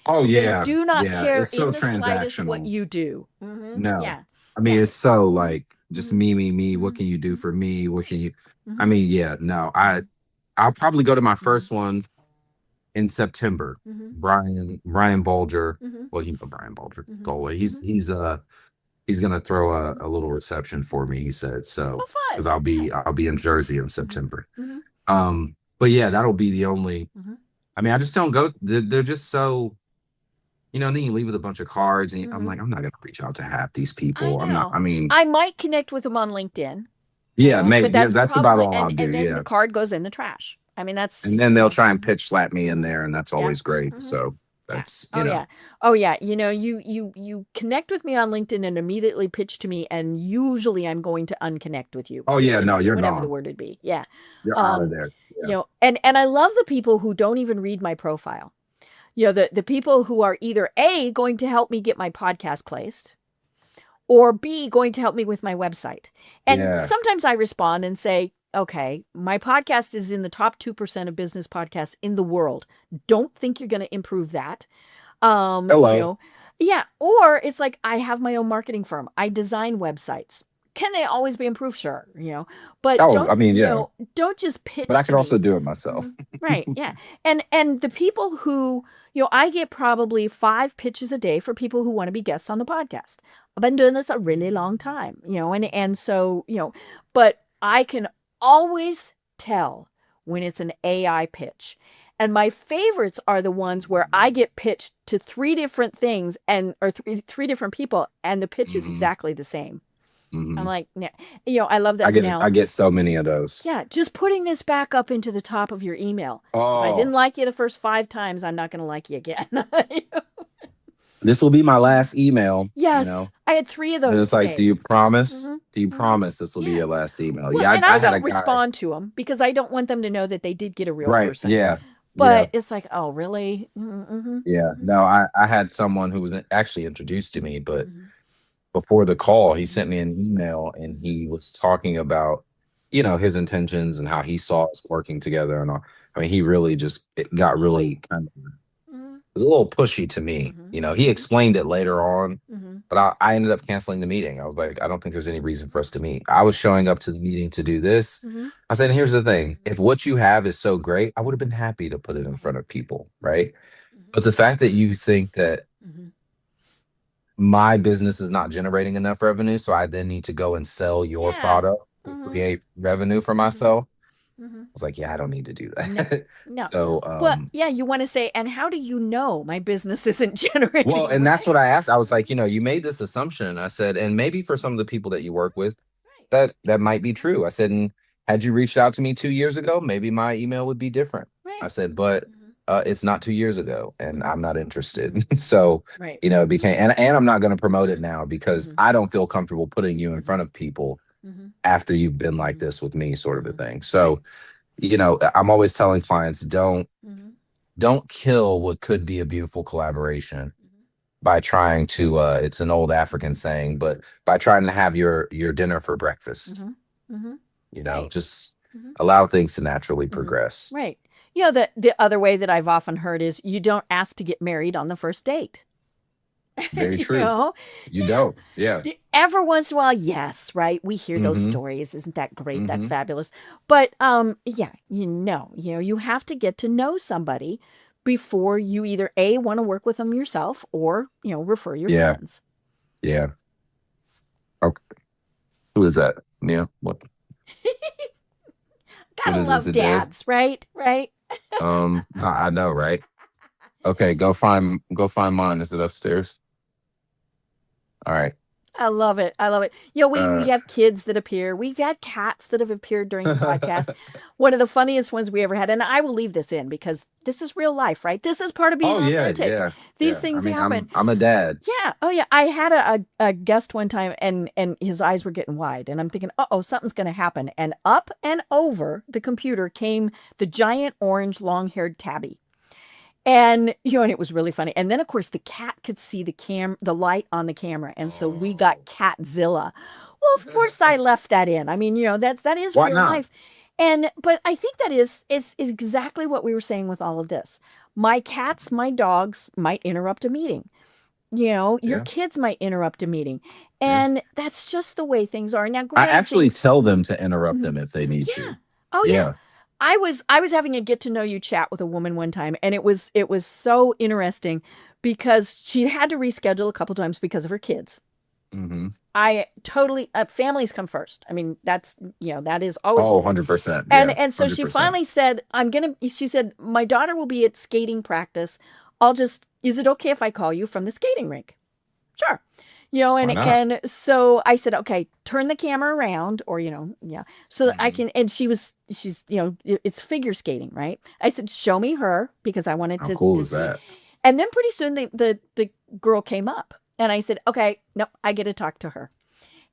Oh They yeah, do not yeah. care It's so in the slightest what transactional. you do. No, Yeah. I mean Yeah. it's so like just me. What Mhm. can you do for me? What can you? I Mhm. mean, yeah. No, I'll probably go to my Mhm. first one in September. Mhm. Brian Bulger. Mhm. Well, you know Brian Bulger. Mhm. Go away. Mhm. He's gonna throw a little reception for me. He said so Oh, because fun. I'll be in Jersey in Mhm. September. Mhm. But yeah, that'll be the only. Mhm. I mean, I just don't go. They're just so. And then you leave with a bunch of cards, and I'm Mhm. like, I'm not gonna reach out to half these I people. I'm not. know. I mean, I might connect with them on LinkedIn, yeah, but maybe. Yeah, that's that's about probably all I'll do. and then the Yeah, card goes in the trash. I mean, and that's then they'll yeah. try and pitch slap me in Mhm. there, and that's Yeah. always great. Mhm. So Yeah. that's Oh yeah. Oh yeah. You connect with me on LinkedIn and immediately pitch to me, and usually I'm going to unconnect with you, Oh yeah, no, you're whatever the gone. word would be. Yeah. You're out of Um, there. Yeah. and I love the people who don't even read my profile. The people who are either A, going to help me get my podcast placed, or B, going to help me with my website. And Yeah. sometimes I respond and say, okay, my podcast is in the top 2% of business podcasts in the world. Don't think you're going to improve that. Hello. Yeah. Or it's like, I have my own marketing firm. I design websites. Can they always be improved? Sure. But Oh, I mean, yeah, don't just but I pitch could to also me. do it myself. Right. Yeah. And the people who, I get probably 5 pitches a day for people who want to be guests on the podcast. I've been doing this a really long time, and so, but I can always tell when it's an AI pitch. And my favorites are the ones where I get pitched to 3 different things or three different people, and the pitch is hmm exactly the same. I'm hmm like, yeah, I love I that get now. I get so many of those. Yeah, just putting this back up into the top of your email. If I didn't Oh, like you the first 5 times, I'm not going to like you again. this will be my last email. Yes, I had 3 of And those it's like, do today. you promise? hmm Do you hmm promise this will be Yeah. your last email? Well, Yeah, and I I had a don't guy. respond to them because I don't want them to know that they did get a real Right. person. Yeah. Yeah. But it's like, oh, really? Mm-hmm. Yeah. hmm No, I had someone who was actually introduced to me, but hmm before the call, he sent me an email and he was talking about, his intentions and how he saw us working together and all. I mean, he really just it got really kind of hmm it was a little pushy to me. hmm He explained it later on, hmm but I ended up canceling the meeting. I was like, I don't think there's any reason for us to meet. I was showing up to the meeting to do this. hmm I said, here's the thing. If what you have is so great, I would have been happy to put it in front of people, right? But the fact that you think that hmm my business is not generating enough revenue, so I then need to go and sell your Yeah. product to hmm create revenue for hmm myself. hmm I was like, yeah, I don't need to do No, that. no. So, Well, yeah, you want to say, and how do you know my business isn't well, generating, and that's what right? I asked. I was like, you made this assumption. I said, and maybe for some of the people that you work with, Right. that might be true. I said, and had you reached out to me 2 years ago, maybe my email would be different. I Right. said, but hmm it's not 2 years ago, and hmm I'm not interested. So, Right. it became, and I'm not going to promote it now because hmm I don't feel comfortable putting you in hmm front of people hmm after you've been like hmm this with me, sort of a hmm thing. Right. So, I'm always telling clients, hmm don't kill what could be a beautiful collaboration hmm by trying to it's an old African saying, but by trying to have your dinner for breakfast. hmm hmm Right. Just hmm allow things to naturally hmm progress. Right. The other way that I've often heard is you don't ask to get married on the first date. Very you true. know? You Yeah. don't. Yeah. Every once in a while, yes, right? We hear those Mm-hmm. stories. Isn't that great? That's Mm-hmm. fabulous. But yeah, you have to get to know somebody before you either A, want to work with them yourself or, refer your Yeah. friends. Yeah. Okay. Who is that? Yeah. What Gotta is this? love A Dave? dads, right? Right? I know, right? Okay, go find mine. Is it upstairs? All right. I love it. I love it. We Uh have kids that appear. We've had cats that have appeared during the podcast. One of the funniest ones we ever had, and I will leave this in because this is real life, right? This is part of being Oh yeah, authentic. yeah, These yeah. I things mean, happen. I'm a dad. Yeah. Oh yeah. I had a guest one time and his eyes were getting wide and I'm thinking, uh-oh, something's gonna happen. And up and over the computer came the giant orange long-haired tabby. And, and it was really funny. And then of course the cat could see the light on the camera. And so we got Catzilla. Well, of course I left that in. I mean, that is Why real not? life. But I think that is exactly what we were saying with all of this. My cats, my dogs might interrupt a meeting. Your Yeah. kids might interrupt a meeting. Yeah. And that's just the way things are. Now, I granted, actually tell them to interrupt them if they need yeah. to. Oh yeah. Yeah. I was having a get to know you chat with a woman one time, and it was so interesting because she had to reschedule a couple times because of her kids. Mm-hmm. I totally families come first. I mean, that is always Oh, 100%. and Yeah. and so she 100%. finally said, she said, my daughter will be at skating practice. Is it okay if I call you from the skating rink? Sure. Why not? And so I said, okay, turn the camera around, or, yeah, so that I can, and she's, it's figure skating, right? I said, show me her, because I wanted How to cool is see. that? And then pretty soon the girl came up, and I said, okay, no, I get to talk to her.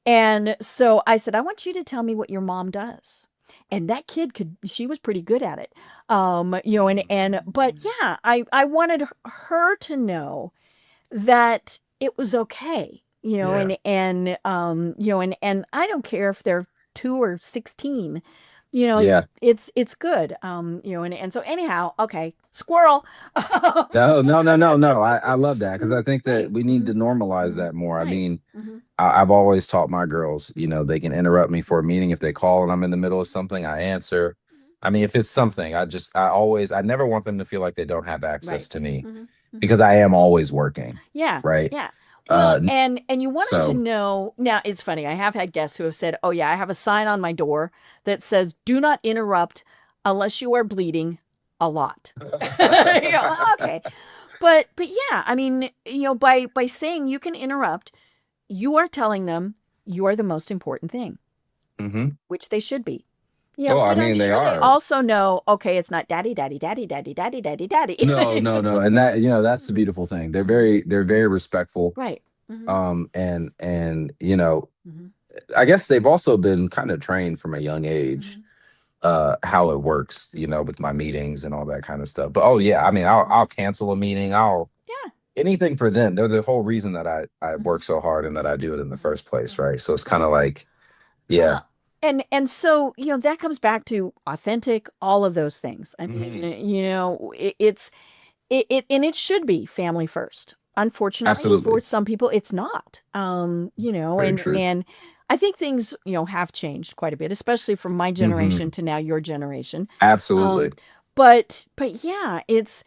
And so I said, I want you to tell me what your mom does. And that kid she was pretty good at it. But yeah, I wanted her to know that it was okay, Yeah. and I don't care if they're 2 or 16, Yeah. it's good. And so anyhow, okay, squirrel. No. I love that, because I think that Right. we need to normalize that more. I Right. mean, I've always taught my girls, they can interrupt me for a meeting if they call and I'm in the middle of something. I answer. I mean, if it's something, I never want them to feel like they don't have access Right. to me, because I am always working. Yeah. Right. Yeah. Well, and you want them to So know. Now, it's funny. I have had guests who have said, "Oh yeah, I have a sign on my door that says do not interrupt unless you are bleeding a lot." Okay. But yeah, I mean, by saying you can interrupt, you are telling them you are the most important thing, Mhm. which they should be. Well, I But I'm mean, they sure they are. also know, okay, it's not daddy, daddy, daddy, daddy, daddy, daddy, daddy. No. And that, that's the beautiful thing. They're very respectful. Right. And Mhm. I guess they've also been kind of trained from a young age, how it works, with my meetings and all that kind of stuff. But oh yeah, I mean, I'll cancel a meeting. Yeah. Anything for them. They're the whole reason that I work so hard and that I do it in the first place, right? So it's kind of like, yeah. Well, and so, that comes back to authentic, all of those things. I mean, and it should be family first. Unfortunately, Absolutely. for some people, it's not. Very true. And I think things, have changed quite a bit, especially from my generation to now your generation. Absolutely. But yeah, it's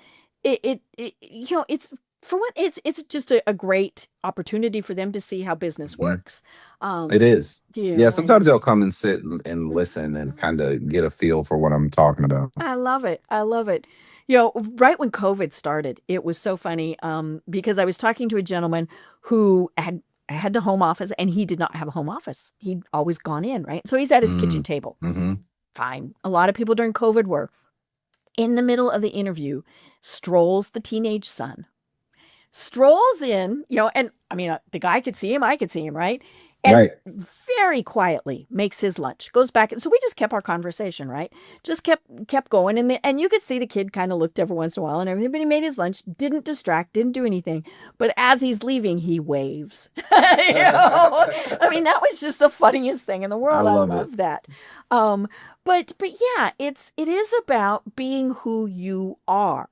for what it's just a great opportunity for them to see how business works. It is. Yeah, And sometimes they'll come and sit and listen and kind of get a feel for what I'm talking about. I love it. I love it. Right when COVID started, it was so funny, because I was talking to a gentleman who had the home office, and he did not have a home office. He'd always gone in, right? So he's at his kitchen table. Mm-hmm. Fine. A lot of people during COVID were. In the middle of the interview, strolls the teenage son. Strolls in, and I mean, the guy could see him, I could see him, right? And Right. very quietly makes his lunch, goes back. So we just kept our conversation, right? Just kept going. And you could see the kid kind of looked every once in a while and everything, but he made his lunch, didn't distract, didn't do anything. But as he's leaving, he waves. I mean, that was just the funniest thing in the world. I love that. But yeah, it is about being who you are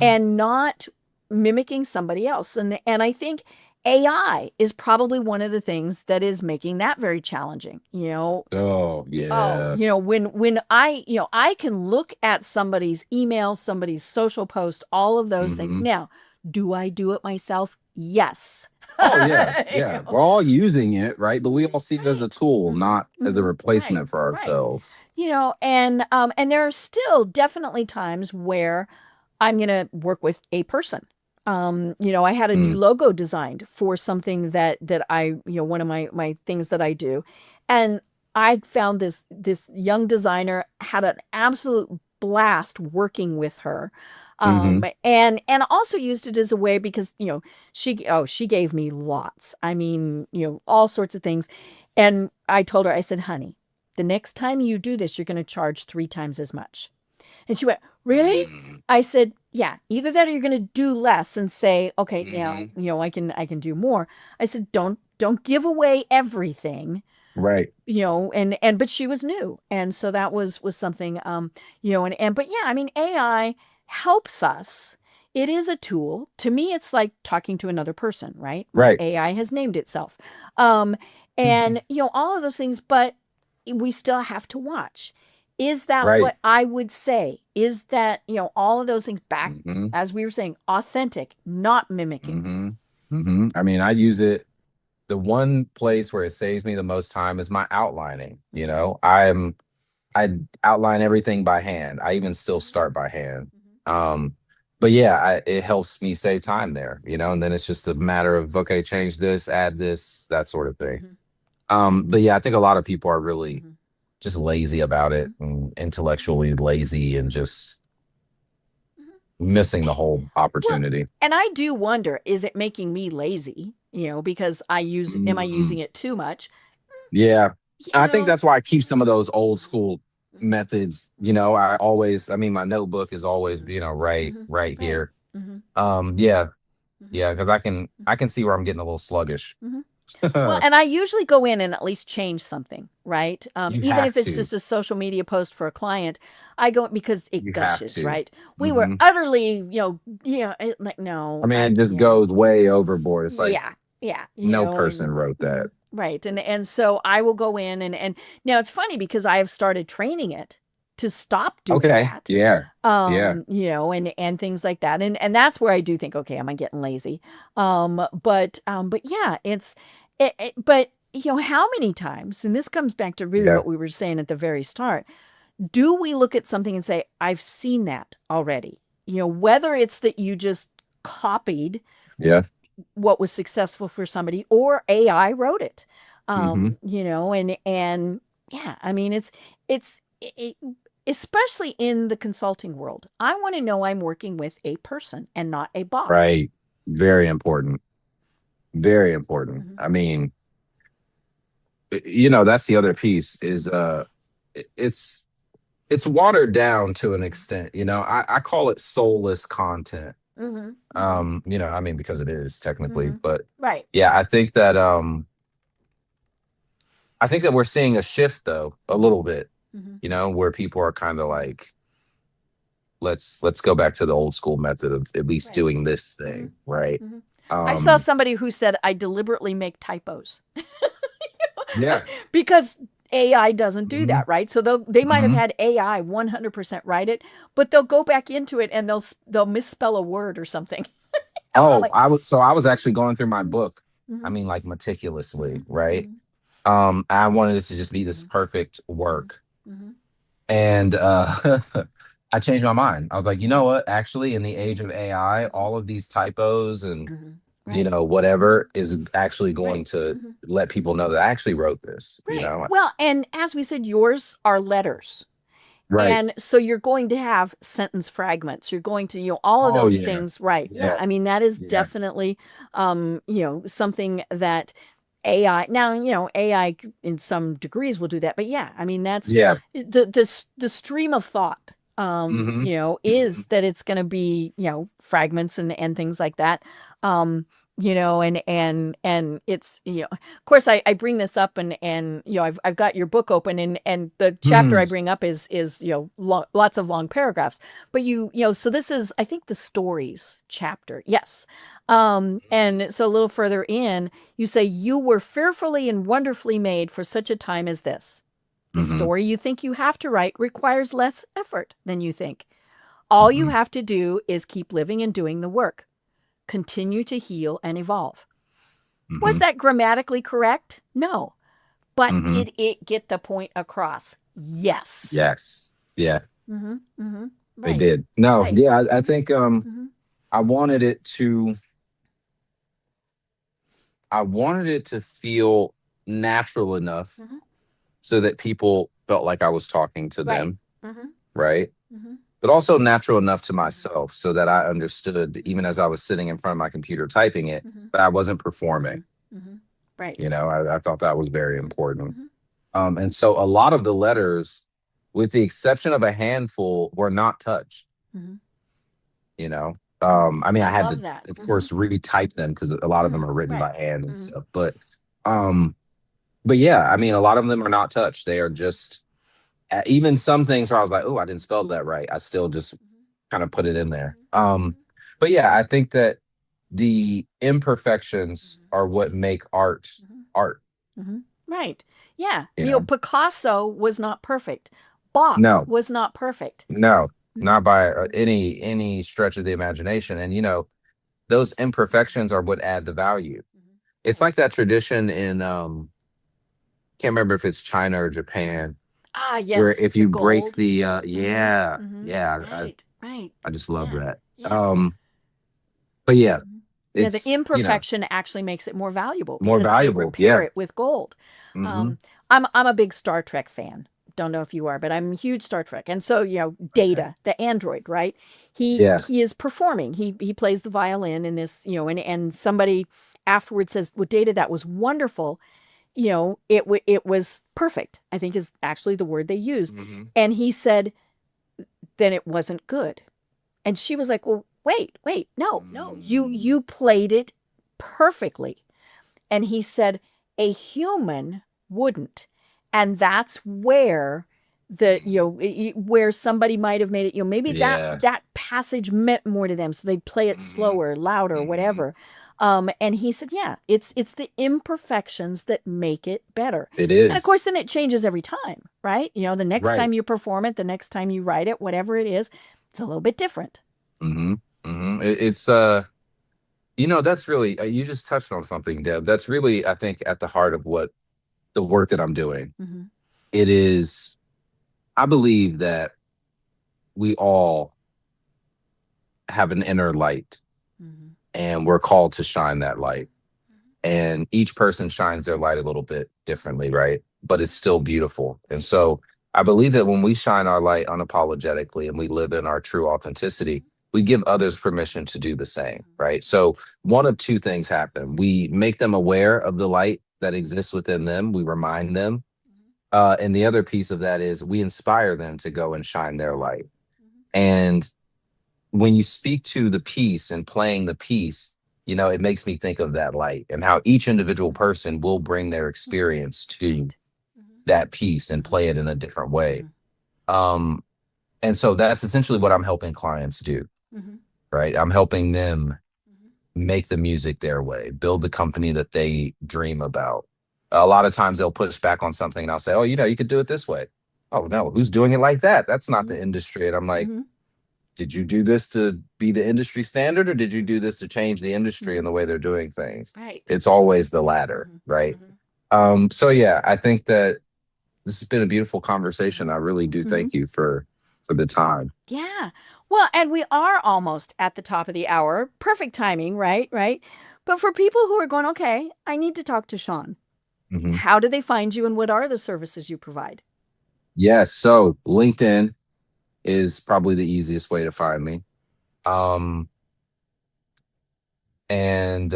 and not mimicking somebody else. And I think AI is probably one of the things that is making that very challenging. Oh, yeah. When I can look at somebody's email, somebody's social post, all of those things. Now, do I do it myself? Yes. Oh, yeah. Yeah. We're all using it, right? But we all see it as a tool, not as a replacement for ourselves. And there are still definitely times where I'm going to work with a person. I had a new logo designed for something that I, one of my things that I do. And I found this young designer, had an absolute blast working with her. And also used it as a way because, she gave me lots. I mean, all sorts of things. And I told her, I said, honey, the next time you do this, you're going to charge 3 times as much. And she went, Really? I said, yeah, either that or you're going to do less and say, okay, I can do more. I said, don't give away everything, Right. but she was new. And so that was something, but yeah, I mean, AI helps us. It is a tool. To me, it's like talking to another person, right? My Right. AI has named itself. And all of those things, but we still have to watch. Is that Right. what I would say? Is that, all of those things back, Mm-hmm. as we were saying, authentic, not mimicking? Mm-hmm. Mm-hmm. I mean, I use it. The one place where it saves me the most time is my outlining. I outline everything by hand. I even still start by hand. Um, but yeah, it helps me save time there, and then it's just a matter of, okay, change this, add this, that sort of thing. But yeah, I think a lot of people are really just lazy about it and intellectually lazy and just missing the whole Well, opportunity. and I do wonder, is it making me lazy? Because am I using it too much? Yeah. You I think know, that's why I keep some of those old school methods. My notebook is always, right, right right. here. Mm-hmm. Yeah, yeah, because I can see where I'm getting a little sluggish. Well, and I usually go in and at least change something, right? You Even if have it's to. just a social media post for a client, I go because it You have gushes, to. right? We were Hmm. utterly, like I no, mean, it just goes way overboard. It's like yeah, yeah, no person and wrote that. right, and so I will go in and now it's funny because I have started training it to stop doing Okay. that, Yeah. Yeah. and things like that, and that's where I do think, okay, am I getting lazy? But yeah, but how many times, and this comes back to really Yeah. what we were saying at the very start, do we look at something and say, I've seen that already? Whether it's that you just copied Yeah. what was successful for somebody or AI wrote it. Hmm. And yeah, I mean, especially in the consulting world. I want to know I'm working with a person and not a bot. Right. Very important. Very important. Mhm. I mean, that's the other piece is it's watered down to an extent. I call it soulless content. Mhm. I mean, because it is technically, Mhm. but Right. yeah, I think that we're seeing a shift though, a little bit, Mhm. where people are kind of like, let's go back to the old school method of at least Right. doing this Mhm. thing, right? Mhm. I saw Um, somebody who said I deliberately make typos. yeah. Because AI doesn't do Hmm. that, right? So they might have Hmm. had AI 100% write it, but they'll go back into it and they'll misspell a word or something. I'm Oh, like, I was actually going through my mhm, book. I mhm, mean, like meticulously, mhm, right? mhm, I wanted it to just be this mhm, perfect mhm, work. mhm, And I changed my mind. I was like, you mhm, know what? Actually, in the age mhm, of AI, mhm, all of these typos and mhm. Right, whatever is actually going right, to mhm, let people know that I actually wrote this. right. Well, and as we said, yours are letters. Right. And so you're going to have sentence fragments. You're going to, all of Oh those yeah. things, right? Yeah. Yeah. I mean, that is Yeah. definitely, something that AI, now, AI in some degrees will do that, but yeah, I mean, that's Yeah. the stream of thought, Hmm. Hmm. is that it's going to be, fragments and things like that. And it's, of course I bring this up and I've got your book open and the chapter I Hmm. bring up is lots of long paragraphs, but so this is, I think, the stories chapter. Yes. And so a little further in, you say you were fearfully and wonderfully made for such a time as this. The Hmm. story you think you have to write requires less effort than you think. All you Hmm. have to do is keep living and doing the work. Continue to heal and evolve. Was Hmm. that grammatically correct? No. But Hmm. did it get the point across? Yes. Yes. Yeah. Mm-hmm. Mm-hmm. They Right. did. No. Right. Yeah. I Mm-hmm. think Mm-hmm. I wanted it to. I wanted it to feel natural enough Mm-hmm. so that people felt like I was talking to Right. them, Mm-hmm. right? Mm-hmm. But also natural enough to Mm-hmm. myself so that I understood, even as I was sitting in front of my computer typing it, Mm-hmm. that I wasn't Mm-hmm. performing. Mm-hmm. Right. I thought that was very important. Mm-hmm. And so a lot of the letters, with the exception of a handful, were not touched. Mm-hmm. you know. I mean, I had Love to, that. of course, retype them because a lot of them are written Right. by hand and stuff. But yeah, I mean, a lot of them are not touched. They are just even some things where I was like, oh, I didn't spell that right. I still just kind of put it in there. But yeah, I think that the imperfections are what make art art. Right. Yeah. You know, Picasso was not perfect. Bach no, was not perfect. no, not by any stretch of the imagination. And those imperfections are what add the value. It's like that tradition in can't remember if it's China or Japan, Ah, where yes, if the you break gold. the Right, right. I just love Yeah, that. yeah. But yeah, Yeah, the it's imperfection actually makes it more valuable more because they valuable. repair Yeah. it with gold. Hmm. Um, I'm a big Star Trek fan. Don't know if you are, but I'm a huge Star Trek. And so, Okay. Data, the android, right? He Yeah. he is performing. He plays the violin in this, and somebody afterwards says, "Well, Data, that was wonderful. It was perfect." I think is actually the word they used. Hmm. And he said, "Then it wasn't good." And she was like, "Well, wait, no, you played it perfectly." And he said, "A human wouldn't." And that's where where somebody might have made it, maybe that Yeah. that passage meant more to them, so they'd play it Hmm. slower, louder, Hmm. whatever. And he said, yeah, it's the imperfections that make it better. It And of is. course, then it changes every time, right? The next Right. time you perform it, the next time you write it, whatever it is, it's a little bit different. Hmm. Hmm. It's that's really you just touched on something, Deb. That's really, I think, at the heart of what the work that I'm doing. Mm-hmm. It is, I believe that we all have an inner light Mm-hmm. and we're called to shine that light. And each person shines their light a little bit differently, right? But it's still beautiful. And so I believe that when we shine our light unapologetically and we live in our true authenticity, we give others permission to do the same, right? So one of two things happen. We make them aware of the light that exists within them, we remind them. And the other piece of that is we inspire them to go and shine their light. And when you speak to the piece and playing the piece, it makes me think of that light and how each individual person will bring their experience to Right. that piece and play it in a different way. Um, and so that's essentially what I'm helping clients do, Mm-hmm. right? I'm helping them make the music their way, build the company that they dream about. A lot of times they'll push back on something and I'll say, oh, you could do it this way. Oh, no, who's doing it like that? That's not the industry. And I'm like, Mm-hmm. did you do this to be the industry standard or did you do this to change the industry and the way they're doing things? Right. It's always the latter, right? So yeah, I think that this has been a beautiful conversation. I really do thank you for the time. Yeah. Well, and we are almost at the top of the hour. Perfect timing, right? Right. But for people who are going, okay, I need to talk to Shawn. Mhm. How do they find you and what are the services you provide? Yes, so LinkedIn is probably the easiest way to find me. Um, and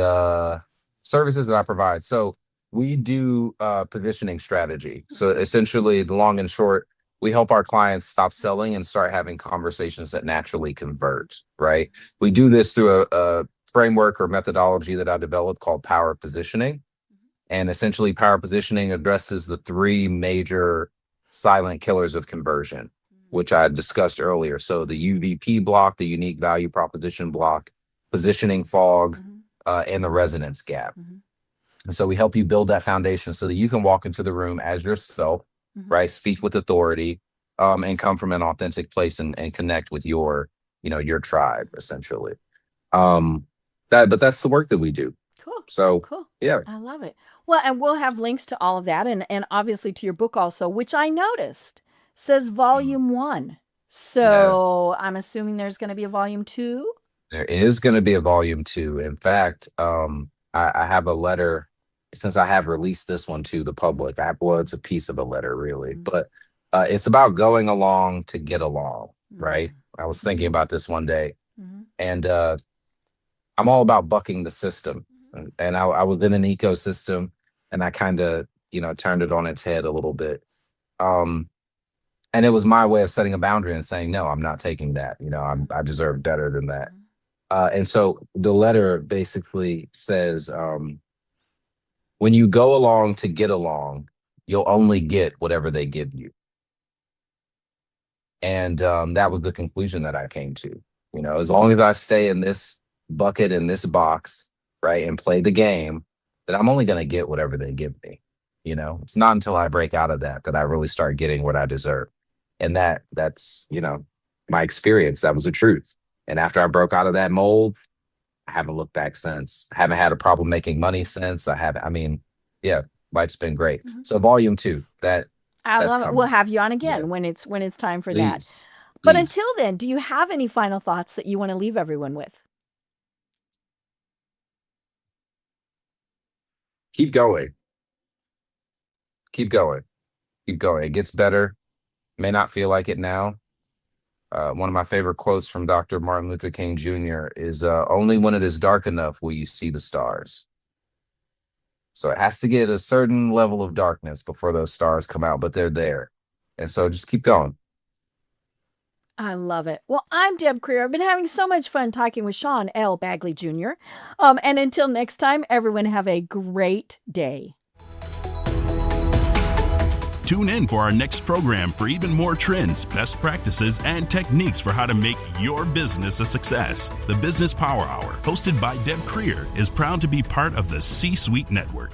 services that I provide. So we do positioning strategy. So essentially, the long and short, we help our clients stop selling and start having conversations that naturally convert, right? We do this through a framework or methodology that I developed called Power Positioning. And essentially, Power Positioning addresses the three major silent killers of conversion, which I discussed earlier. So the UVP block, the unique value proposition block, positioning fog, and the resonance gap. And so we help you build that foundation so that you can walk into the room as yourself, right? Speak with authority, and come from an authentic place and connect with your tribe, essentially. Um, but that's the work that we do. Cool. So Cool. yeah. I love it. Well, and we'll have links to all of that and obviously to your book also, which I noticed says volume 1. Yes. So I'm assuming there's going to be a volume 2. There is going to be a volume 2. In fact, I have a letter since I have released this one to the public. Well, it's a piece of a letter, really, but it's about going along to get along, right? I was thinking about this one day, and I'm all about bucking the system. And I was in an ecosystem, and I kind of, turned it on its head a little bit. Um, And it was my way of setting a boundary and saying, no, I'm not taking that. I deserve better than that. And so the letter basically says, when you go along to get along, you'll only get whatever they give you. And that was the conclusion that I came to. As long as I stay in this bucket, in this box, right, and play the game, then I'm only going to get whatever they give me. It's not until I break out of that I really start getting what I deserve. And that's my experience. That was the truth. And after I broke out of that mold, I haven't looked back since. I haven't had a problem making money since. Yeah, life's been great. So volume 2, I love it. coming. We'll have you on again Yeah. when it's time for Please, that. But please. until then, do you have any final thoughts that you want to leave everyone with? Keep going. Keep going. Keep going. It gets better. May not feel like it now. One of my favorite quotes from Dr. Martin Luther King Jr. is, only when it is dark enough will you see the stars. So it has to get a certain level of darkness before those stars come out, but they're there. And so just keep going. I love it. Well, I'm Deb Creer. I've been having so much fun talking with Shawn L. Bagley Jr. And until next time, everyone have a great day. Tune in for our next program for even more trends, best practices, and techniques for how to make your business a success. The Business Power Hour, hosted by Deb Creer, is proud to be part of the C-Suite Network.